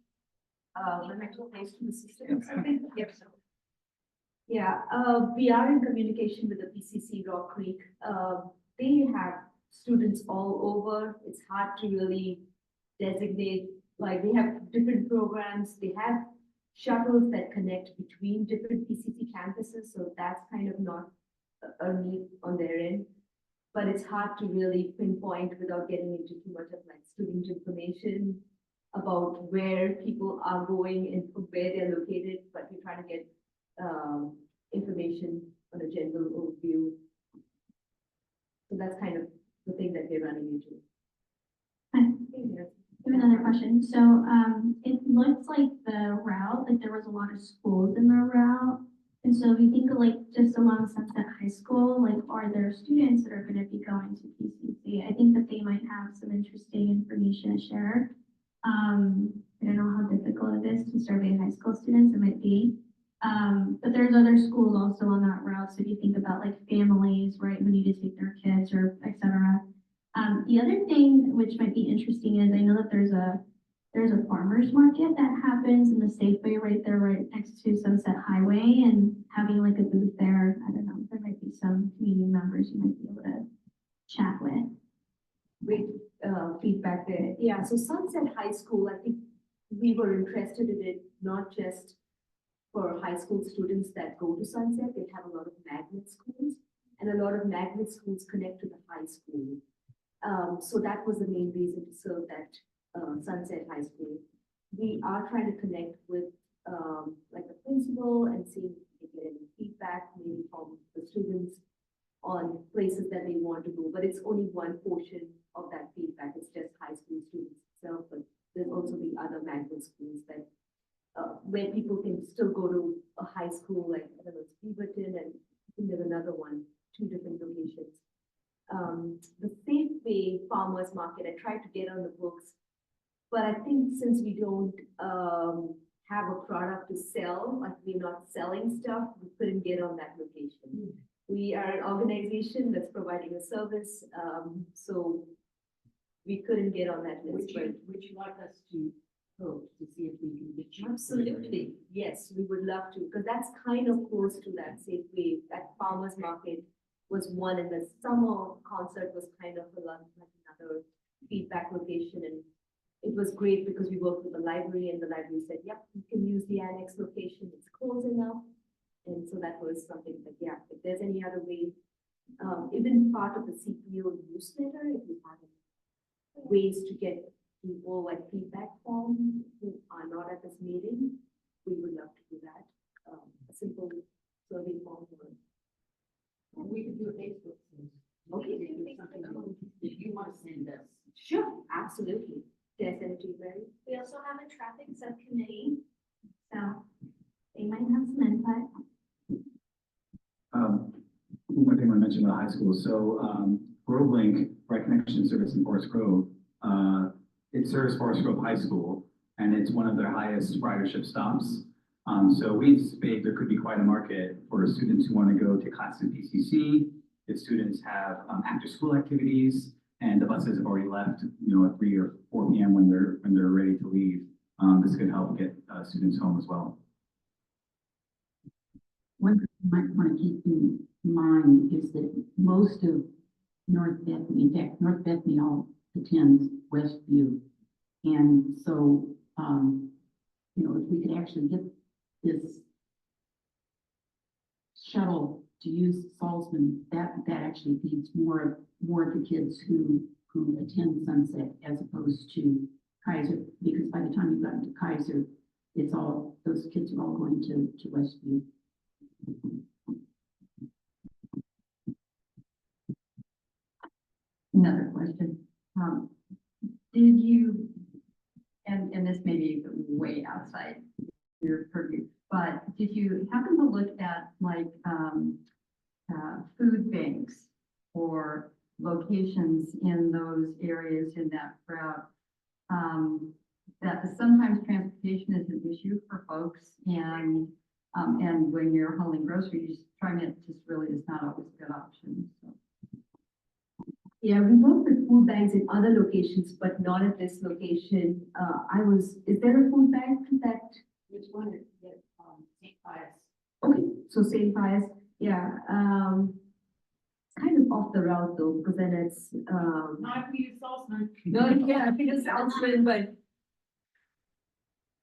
the Metro Placement Systems. Yep. Yeah, we are in communication with the PCC Rock Creek. They have students all over. It's hard to really designate, like they have different programs. They have shuttles that connect between different PCC campuses. So that's kind of not a need on their end. but it's hard to really pinpoint without getting into too much of like student information about where people are going and where they're located, but we're trying to get information on a general overview. So that's kind of the thing that we're running into. I have another question. So, it looks like the route, like there was a lot of schools in the route. And so if you think of like just along Sunset High School, like are there students that are gonna be going to PCC? I think that they might have some interesting information to share. I don't know how difficult it is to survey high school students, it might be. But there's other schools also on that route. So if you think about like families, right, who need to take their kids or et cetera. The other thing which might be interesting is I know that there's a farmer's market that happens in the Safeway right there, right next to Sunset Highway, and having like a booth there. I don't know, there might be some community members you might be able to chat with. Great feedback there. Yeah, so Sunset High School, I think we were interested in it not just for high school students that go to Sunset. They have a lot of magnet schools, and a lot of magnet schools connect to the high school. So that was the main reason to serve that Sunset High School. We are trying to connect with like the principal and see if we can get any feedback maybe from the students on places that they want to go, but it's only one portion of that feedback. It's just high school students itself, but there's also the other magnet schools that where people can still go to a high school, like I don't know, it's Beaverton, and I think there's another one, 2 different locations. The Safeway Farmers Market, I tried to get on the books, but I think since we don't have a product to sell, like we're not selling stuff, we couldn't get on that location. We are an organization that's providing a service, so we couldn't get on that list. Would you like us to vote to see if we can get you? Absolutely, yes, we would love to, because that's kind of close to that Safeway. That farmers market was one, and the summer concert was kind of like another feedback location, and it was great because we worked with the library, and the library said, yep, you can use the annex location, it's close enough. And so that was something that, yeah, if there's any other way, even part of the CPO newsletter, if you have ways to get people like feedback from who are not at this meeting, we would love to do that. A simple survey form. We could do a Facebook. Okay. We could do something if you want to send us. Sure, absolutely. Did I send it to you, Mary? We also have a traffic subcommittee, so they might have some input. One more thing I want to mention about high school. So, GroveLink, Right Connection Service in Forest Grove, it serves Forest Grove High School, and it's one of their highest ridership stops. So we anticipate there could be quite a market for students who want to go to class in PCC, if students have after-school activities, and the buses have already left, you know, at 3 or 4 p.m. when they're ready to leave. This could help get students home as well. One thing you might want to keep in mind is that most of North Bethany, in fact, North Bethany all attends Westview. And so, you know, if we could actually get this shuttle to use Salzman, that actually feeds more of the kids who attend Sunset as opposed to Kaiser, because by the time you got into Kaiser, it's all, those kids are all going to Westview. Another question. Did you, and this may be way outside your purview, but did you happen to look at like food banks or locations in those areas in that route? That sometimes transportation is an issue for folks, and when you're hauling groceries, trying it just really is not always a good option. So. Yeah, we work with food banks in other locations, but not at this location. Is there a food bank that? Which one is it? St. Pius. Okay, so St. Pius, yeah, it's kind of off the route though, because then it's, Not if we use Salzman. no, yeah, it is Salzman, but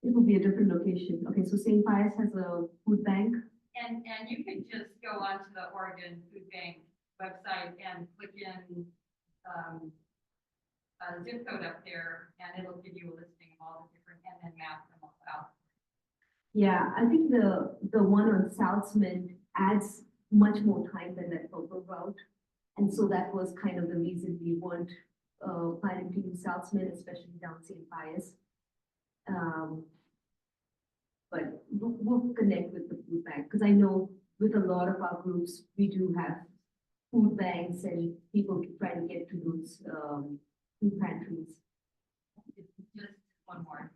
it will be a different location. Okay, so St. Pius has a food bank. And you can just go onto the Oregon Food Bank website and click in, a zip code up there, and it'll give you a listing of all the different, and then map them all out. Yeah, I think the one on Southman adds much more time than that purple route. And so that was kind of the reason we weren't, planning to use Southman, especially down St. Pius. But we'll connect with the food bank, because I know with a lot of our groups, we do have food banks and people trying to get to those, food pantries. Just one more.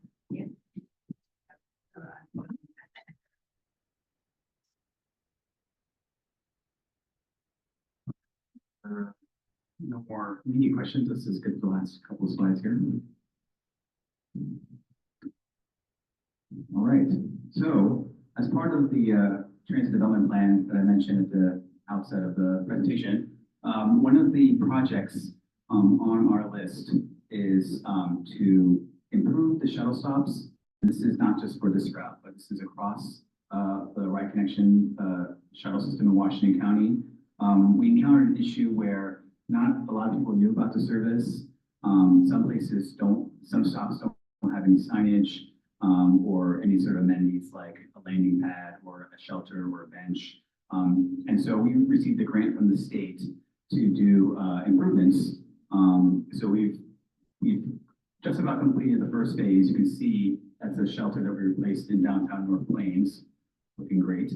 No more immediate questions. This is good for the last couple of slides here. All right, so as part of the transit development plan that I mentioned at the outset of the presentation, one of the projects on our list is to improve the shuttle stops. This is not just for this route, but this is across the Right Connection shuttle system in Washington County. We encountered an issue where not a lot of people knew about the service. Some places don't, some stops don't have any signage or any sort of amenities like a landing pad or a shelter or a bench. And so we received a grant from the state to do improvements. So we've just about completed the first phase. You can see that's a shelter that we replaced in downtown North Plains, looking great.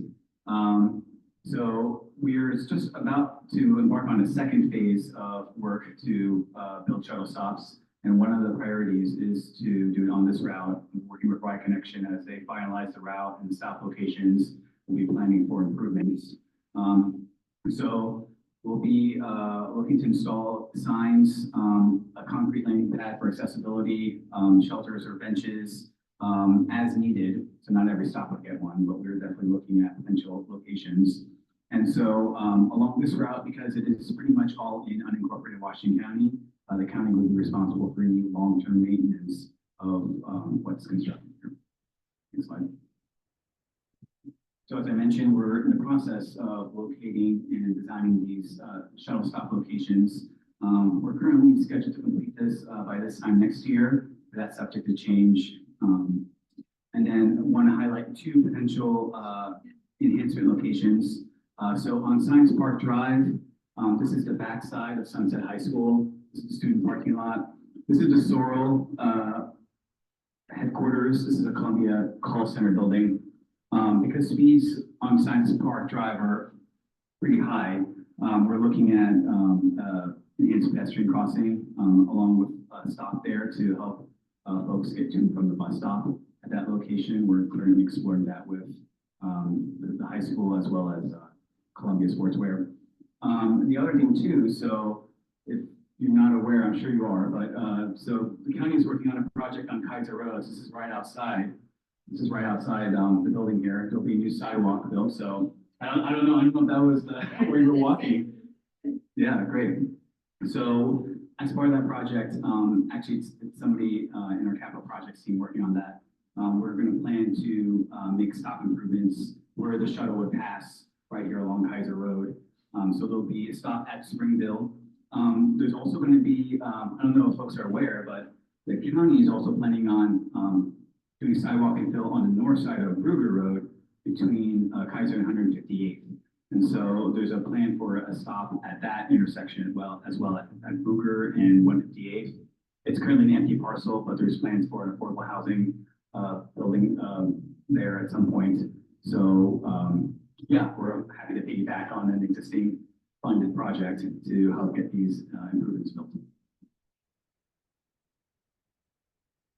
So we're just about to embark on a second phase of work to build shuttle stops. And one of the priorities is to do it on this route, working with Right Connection as they finalize the route and stop locations. We'll be planning for improvements. So we'll be looking to install signs, a concrete landing pad for accessibility, shelters or benches as needed. So not every stop will get one, but we're definitely looking at potential locations. And so along this route, because it is pretty much all in unincorporated Washington County, the county will be responsible for any long-term maintenance of what's constructed here. Next slide. So as I mentioned, we're in the process of locating and designing these shuttle stop locations. We're currently scheduled to complete this by this time next year. That's subject to change. And then I want to highlight two potential enhancement locations. So on Science Park Drive, this is the backside of Sunset High School. This is the student parking lot. This is the Sorrel headquarters. This is a Columbia call center building. Because speeds on Science Park Drive are pretty high, we're looking at enhanced pedestrian crossing along with a stop there to help folks get to and from the bus stop at that location. We're currently exploring that with the high school as well as Columbia Sportswear. The other thing too, so if you're not aware, I'm sure you are, but so the county is working on a project on Kaiser Road. This is right outside. This is right outside the building here. There'll be a new sidewalk built. So I don't know if that was where you were walking. Yeah, great. So as part of that project, actually it's somebody in our capital projects team working on that. We're going to plan to make stop improvements where the shuttle would pass right here along Kaiser Road. So there'll be a stop at Springville. There's also going to be, I don't know if folks are aware, but the county is also planning on doing sidewalk and fill on the north side of Ruger Road between Kaiser and 158th. And so there's a plan for a stop at that intersection as well at Ruger and 158th. It's currently an empty parcel, but there's plans for an affordable housing building there at some point. So yeah, we're happy to piggyback on an existing funded project to help get these improvements built.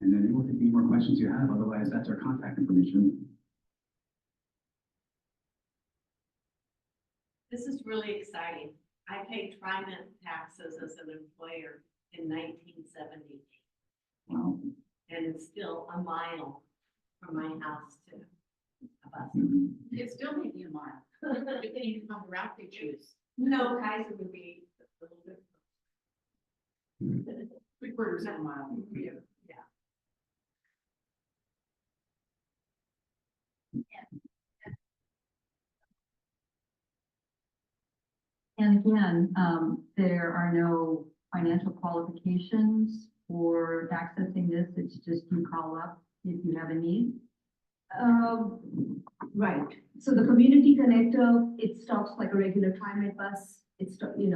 And then we'll take any more questions you have. Otherwise, that's our contact information. This is really exciting. I paid TriMet taxes as an employer in 1970, Wow. and it's still a mile from my house to a bus. It still may be a mile. Depending on the route they choose. No, Kaiser would be a little bit. 3/4 of a mile. Yeah. And again, there are no financial qualifications for accessing this. It's just you call up if you have a need. Right, so the community connector, it stops like a regular TriMet bus. It stops, you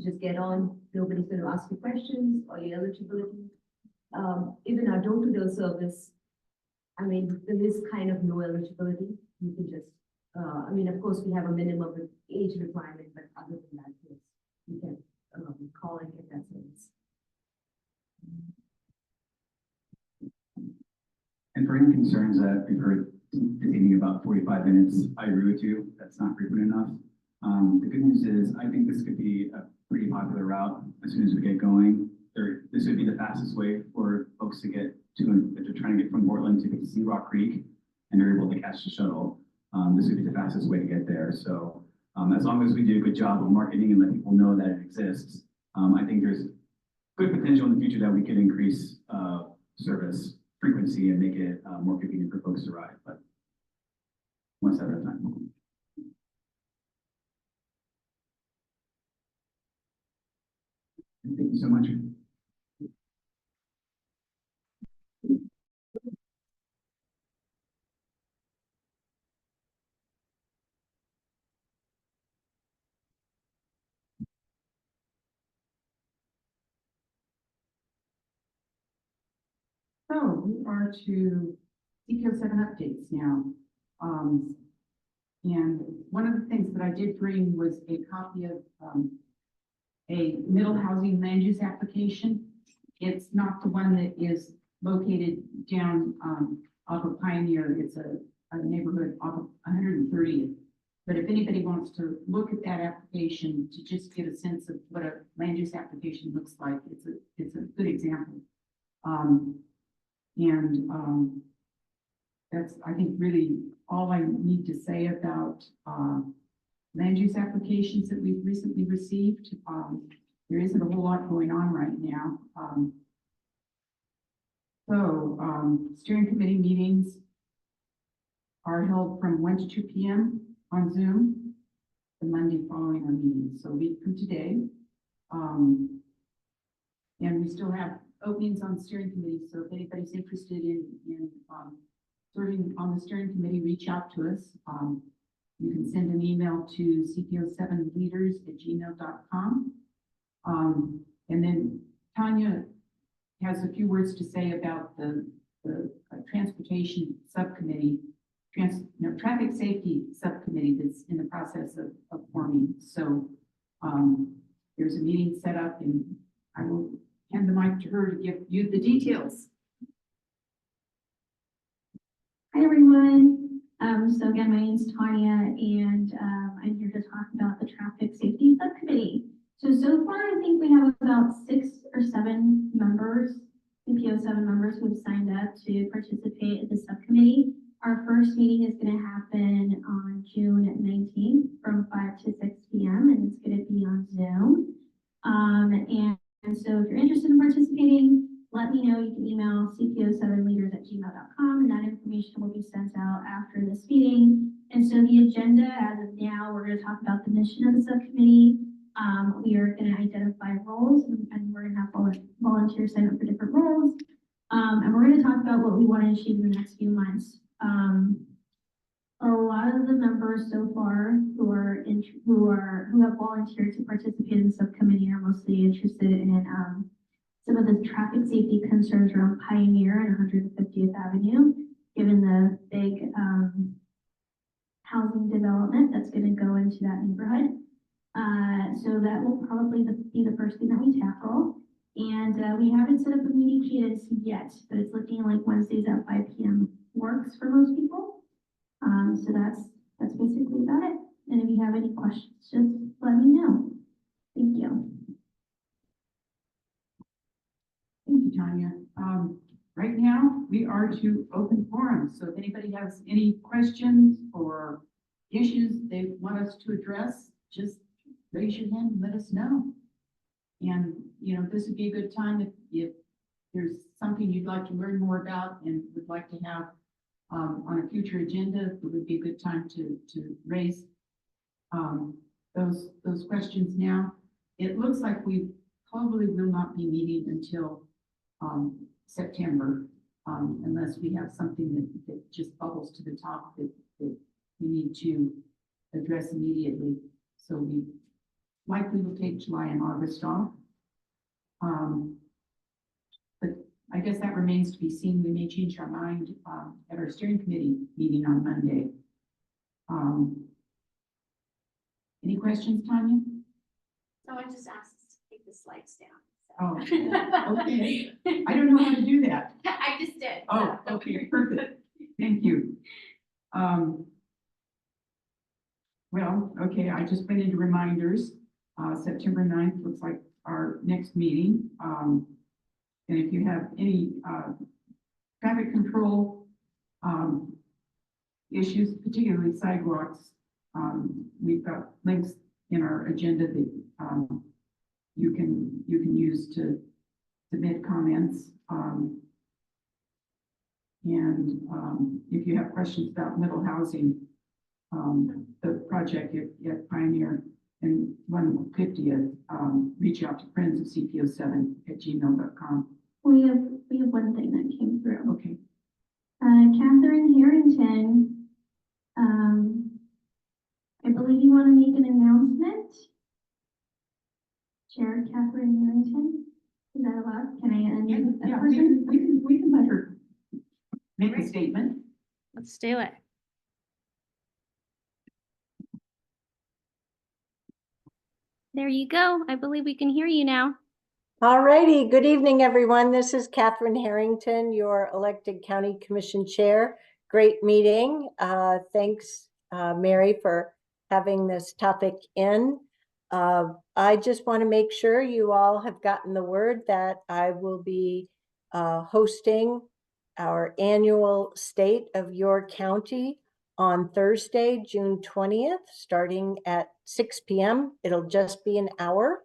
just get on, nobody's gonna ask you questions or your eligibility. Even our door-to-door service, I mean, there is kind of no eligibility. You can just, of course, we have a minimum of age requirement, but other than that, yes, you can, call and get that service. And for any concerns that we've heard thinking about 45 minutes, I agree with you. That's not frequent enough. The good news is I think this could be a pretty popular route as soon as we get going. This would be the fastest way for folks to get to, if they're trying to get from Portland to get to Sea Rock Creek and they're able to catch the shuttle. This would be the fastest way to get there. So as long as we do a good job of marketing and let people know that it exists, I think there's good potential in the future that we could increase service frequency and make it more convenient for folks to ride, but one step at a time. Thank you so much. So we are to CPO 7 updates now. And one of the things that I did bring was a copy of a middle housing land use application. It's not the one that is located down off of Pioneer. It's a neighborhood off of 130th. But if anybody wants to look at that application to just get a sense of what a land use application looks like, it's a good example. That's, I think, really all I need to say about land use applications that we've recently received. There isn't a whole lot going on right now. Steering committee meetings are held from 1 to 2 p.m. on Zoom, the Monday following our meeting, so a week from today. And we still have openings on steering committee, so if anybody's interested in serving on the steering committee, reach out to us. You can send an email to cpo7leaders@gmail.com. And then Tanya has a few words to say about the transportation subcommittee, traffic safety subcommittee that's in the process of forming. So there's a meeting set up, and I will hand the mic to her to give you the details. Hi, everyone. So again, my name is Tanya, and I'm here to talk about the Traffic Safety Subcommittee. So far, I think we have about 6 or 7 members, CPO 7 members who have signed up to participate in the subcommittee. Our first meeting is going to happen on June 19th from 5 to 6 p.m. and it's going to be on Zoom. And so if you're interested in participating, let me know. You can email cpo7leaders@gmail.com, and that information will be sent out after this meeting. And so the agenda, as of now, we're going to talk about the mission of the subcommittee. We are going to identify roles, and we're going to have volunteers sign up for different roles. And we're going to talk about what we want to achieve in the next few months. A lot of the members so far who have volunteered to participate in the subcommittee are mostly interested in some of the traffic safety concerns around Pioneer and 150th Avenue, given the big housing development that's going to go into that neighborhood. So that will probably be the first thing that we tackle. And we haven't set up a meeting cadence yet, but it's looking like Wednesdays at 5 p.m. works for most people. So that's basically about it. And if you have any questions, just let me know. Thank you. Thank you, Tanya. Right now, we are to open forum. So if anybody has any questions or issues they want us to address, just raise your hand and let us know. And, this would be a good time if there's something you'd like to learn more about and would like to have on a future agenda, it would be a good time to raise those questions now. It looks like we probably will not be meeting until, September, unless we have something that just bubbles to the top that we need to address immediately. So we likely will take July and August off. But I guess that remains to be seen. We may change our mind, at our steering committee meeting on Monday. Any questions, Tanya? So I just asked to take the slides down. Oh, okay. I don't know how to do that. I just did. Oh, okay, perfect. Thank you. Well, okay, I just went into reminders. September 9th looks like our next meeting. And if you have any traffic control issues, particularly sidewalks, we've got links in our agenda that you can use to submit comments. If you have questions about middle housing, the project at Pioneer and 150th, reach out to friends of CPO7@gmail.com. We have one thing that came through. Okay. Catherine Harrington, I believe you want to make an announcement. Chair Catherine Harrington, is that allowed? Can I unmute that Yeah, person? we can let her make a statement. Let's do it. There you go. I believe we can hear you now. All righty. Good evening, everyone. This is Catherine Harrington, your elected county commission chair. Great meeting. Thanks, Mary, for having this topic in. I just want to make sure you all have gotten the word that I will be hosting our annual State of Your County on Thursday, June 20th, starting at 6 p.m. It'll just be an hour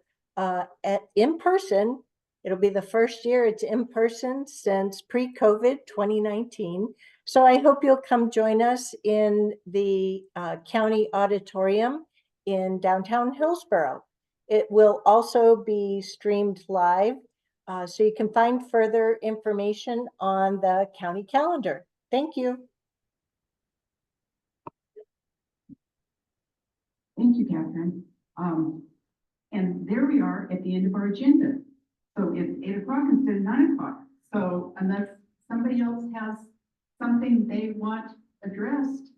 in person. It'll be the first year it's in person since pre-COVID 2019. So I hope you'll come join us in the county auditorium in downtown Hillsborough. It will also be streamed live, so you can find further information on the county calendar. Thank you. Thank you, Catherine. And there we are at the end of our agenda. So it's 8 o'clock instead of 9 o'clock. So unless somebody else has something they want addressed,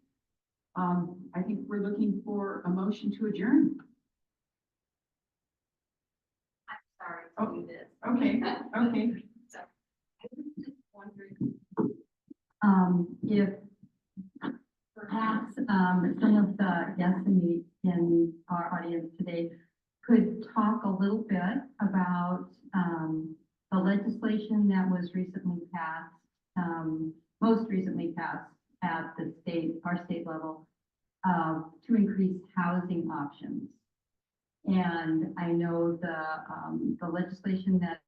I think we're looking for a motion to adjourn. I'm sorry to do this. Okay, okay. So, I was just wondering If perhaps some of the guests in our audience today could talk a little bit about the legislation that was recently passed, most recently passed at our state level, to increase housing options. And I know the legislation that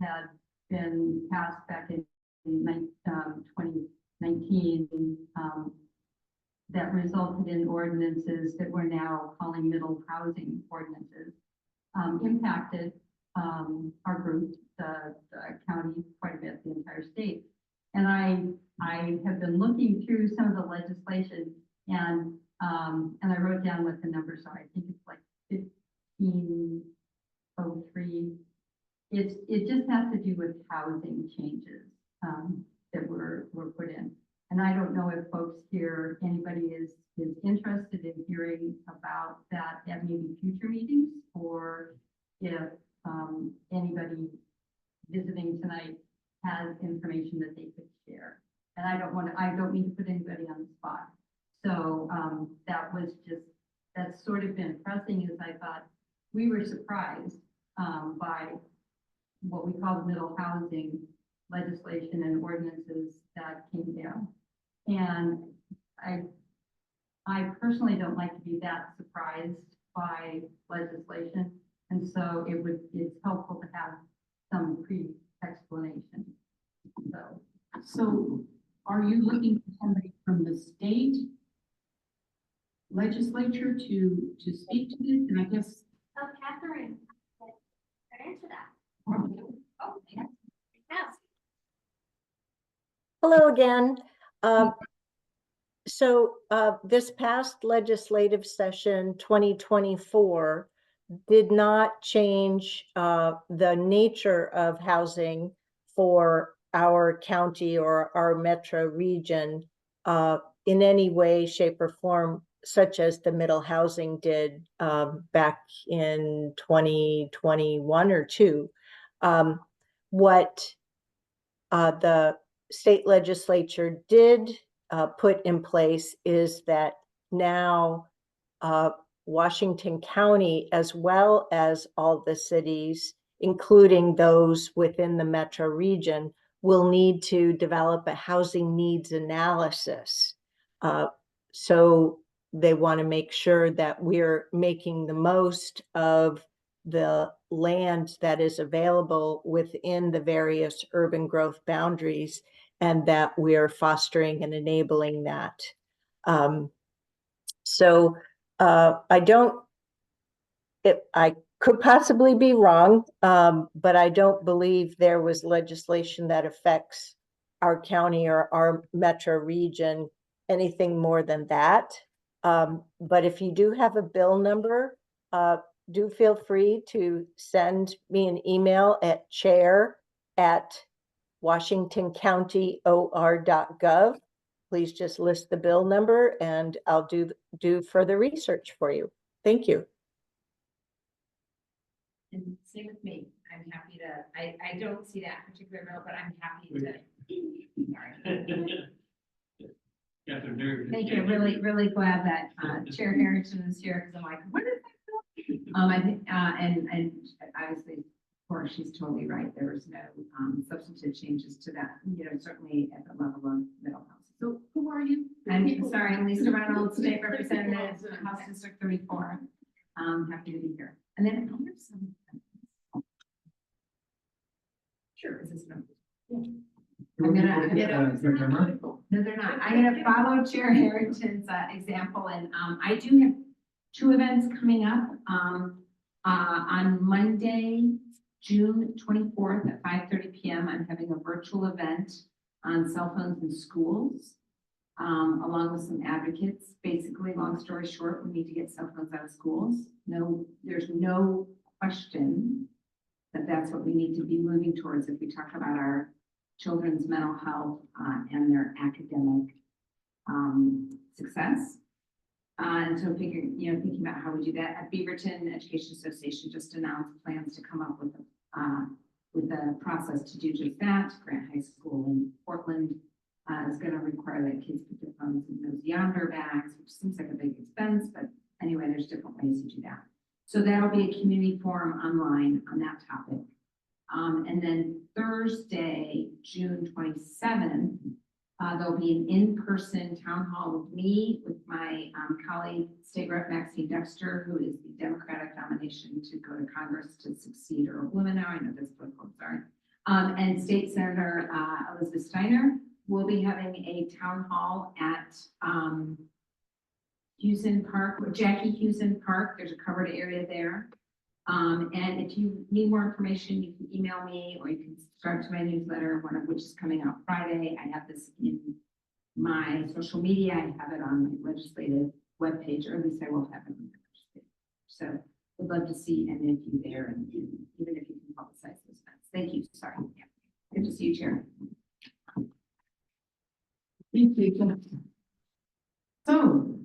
had been passed back in 2019 that resulted in ordinances that we're now calling middle housing ordinances, impacted our group, the county, quite a bit, the entire state. And I have been looking through some of the legislation, and I wrote down what the numbers are. I think it's like 1503. It just has to do with housing changes that were put in. And I don't know if folks here, anybody is interested in hearing about that at maybe future meetings, or if anybody visiting tonight has information that they could share. And I don't mean to put anybody on the spot. So that's sort of been pressing, as I thought we were surprised by what we call the middle housing legislation and ordinances that came down. And I personally don't like to be that surprised by legislation. And so it's helpful to have some pre-explanation. So are you looking for somebody from the state legislature to speak to this? And I guess. Catherine, answer that. Oh, yeah. Yes. Hello again. This past legislative session, 2024, did not change the nature of housing for our county or our metro region in any way, shape, or form, such as the middle housing did back in 2021 or 2. What the state legislature did put in place is that now Washington County, as well as all the cities, including those within the metro region, will need to develop a housing needs analysis. So they want to make sure that we're making the most of the land that is available within the various urban growth boundaries, and that we're fostering and enabling that. I could possibly be wrong, but I don't believe there was legislation that affects our county or our metro region anything more than that. But if you do have a bill number, do feel free to send me an email at chair@washingtoncountyor.gov. Please just list the bill number and I'll do further research for you. Thank you. And same with me. I'm happy to, I don't see that particular bill, but I'm happy to. Sorry. Thank you. Really glad that Chair Harrington is here because I'm like, what is that bill? I think, and obviously, of course, she's totally right. There was no substantive changes to that, certainly at the level of middle house. So who are you? I'm sorry, I'm Lisa Reynolds, State Representative, House District 34. Happy to be here. And then I have some. Sure, is this number? Yeah. No, they're not. I'm gonna follow Chair Harrington's example, and I do have 2 events coming up. On Monday, June 24th at 5:30 p.m. I'm having a virtual event on cell phones in schools, along with some advocates. Basically, long story short, we need to get cell phones out of schools. No, there's no question that that's what we need to be moving towards if we talk about our children's mental health and their academic success. And so thinking about how we do that. At Beaverton Education Association just announced plans to come up with a process to do just that. Grant High School in Portland is going to require that kids put their phones in those yonder bags, which seems like a big expense, but anyway, there's different ways to do that. So that'll be a community forum online on that topic. And then Thursday, June 27th, there'll be an in-person town hall with me, with my colleague, State Rep Maxine Dexter, who is the Democratic nomination to go to Congress to succeed Earl Blumenauer. I know this political, sorry. And State Senator Elizabeth Steiner will be having a town hall at Houston Park, Jackie Houston Park. There's a covered area there. And if you need more information, you can email me or you can subscribe to my newsletter, one of which is coming out Friday. I have this in my social media. I have it on my legislative webpage, or at least I will have it on the legislative. So would love to see any of you there, and even if you can publicize those events. Thank you. Sorry. Yeah. Good to see you, Chair. Thank you. So,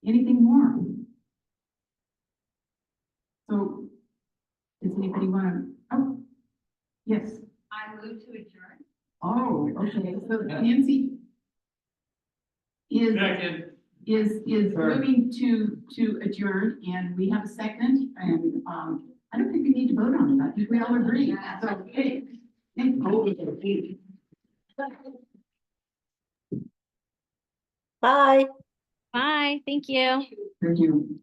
anything more? So, does anybody want to? Oh, yes. I move to adjourn. Oh, okay. So Nancy is moving to adjourn, and we have a second. And I don't think we need to vote on it. I think we all agree. So, hey, thank you. Bye. Bye. Thank you. Thank you.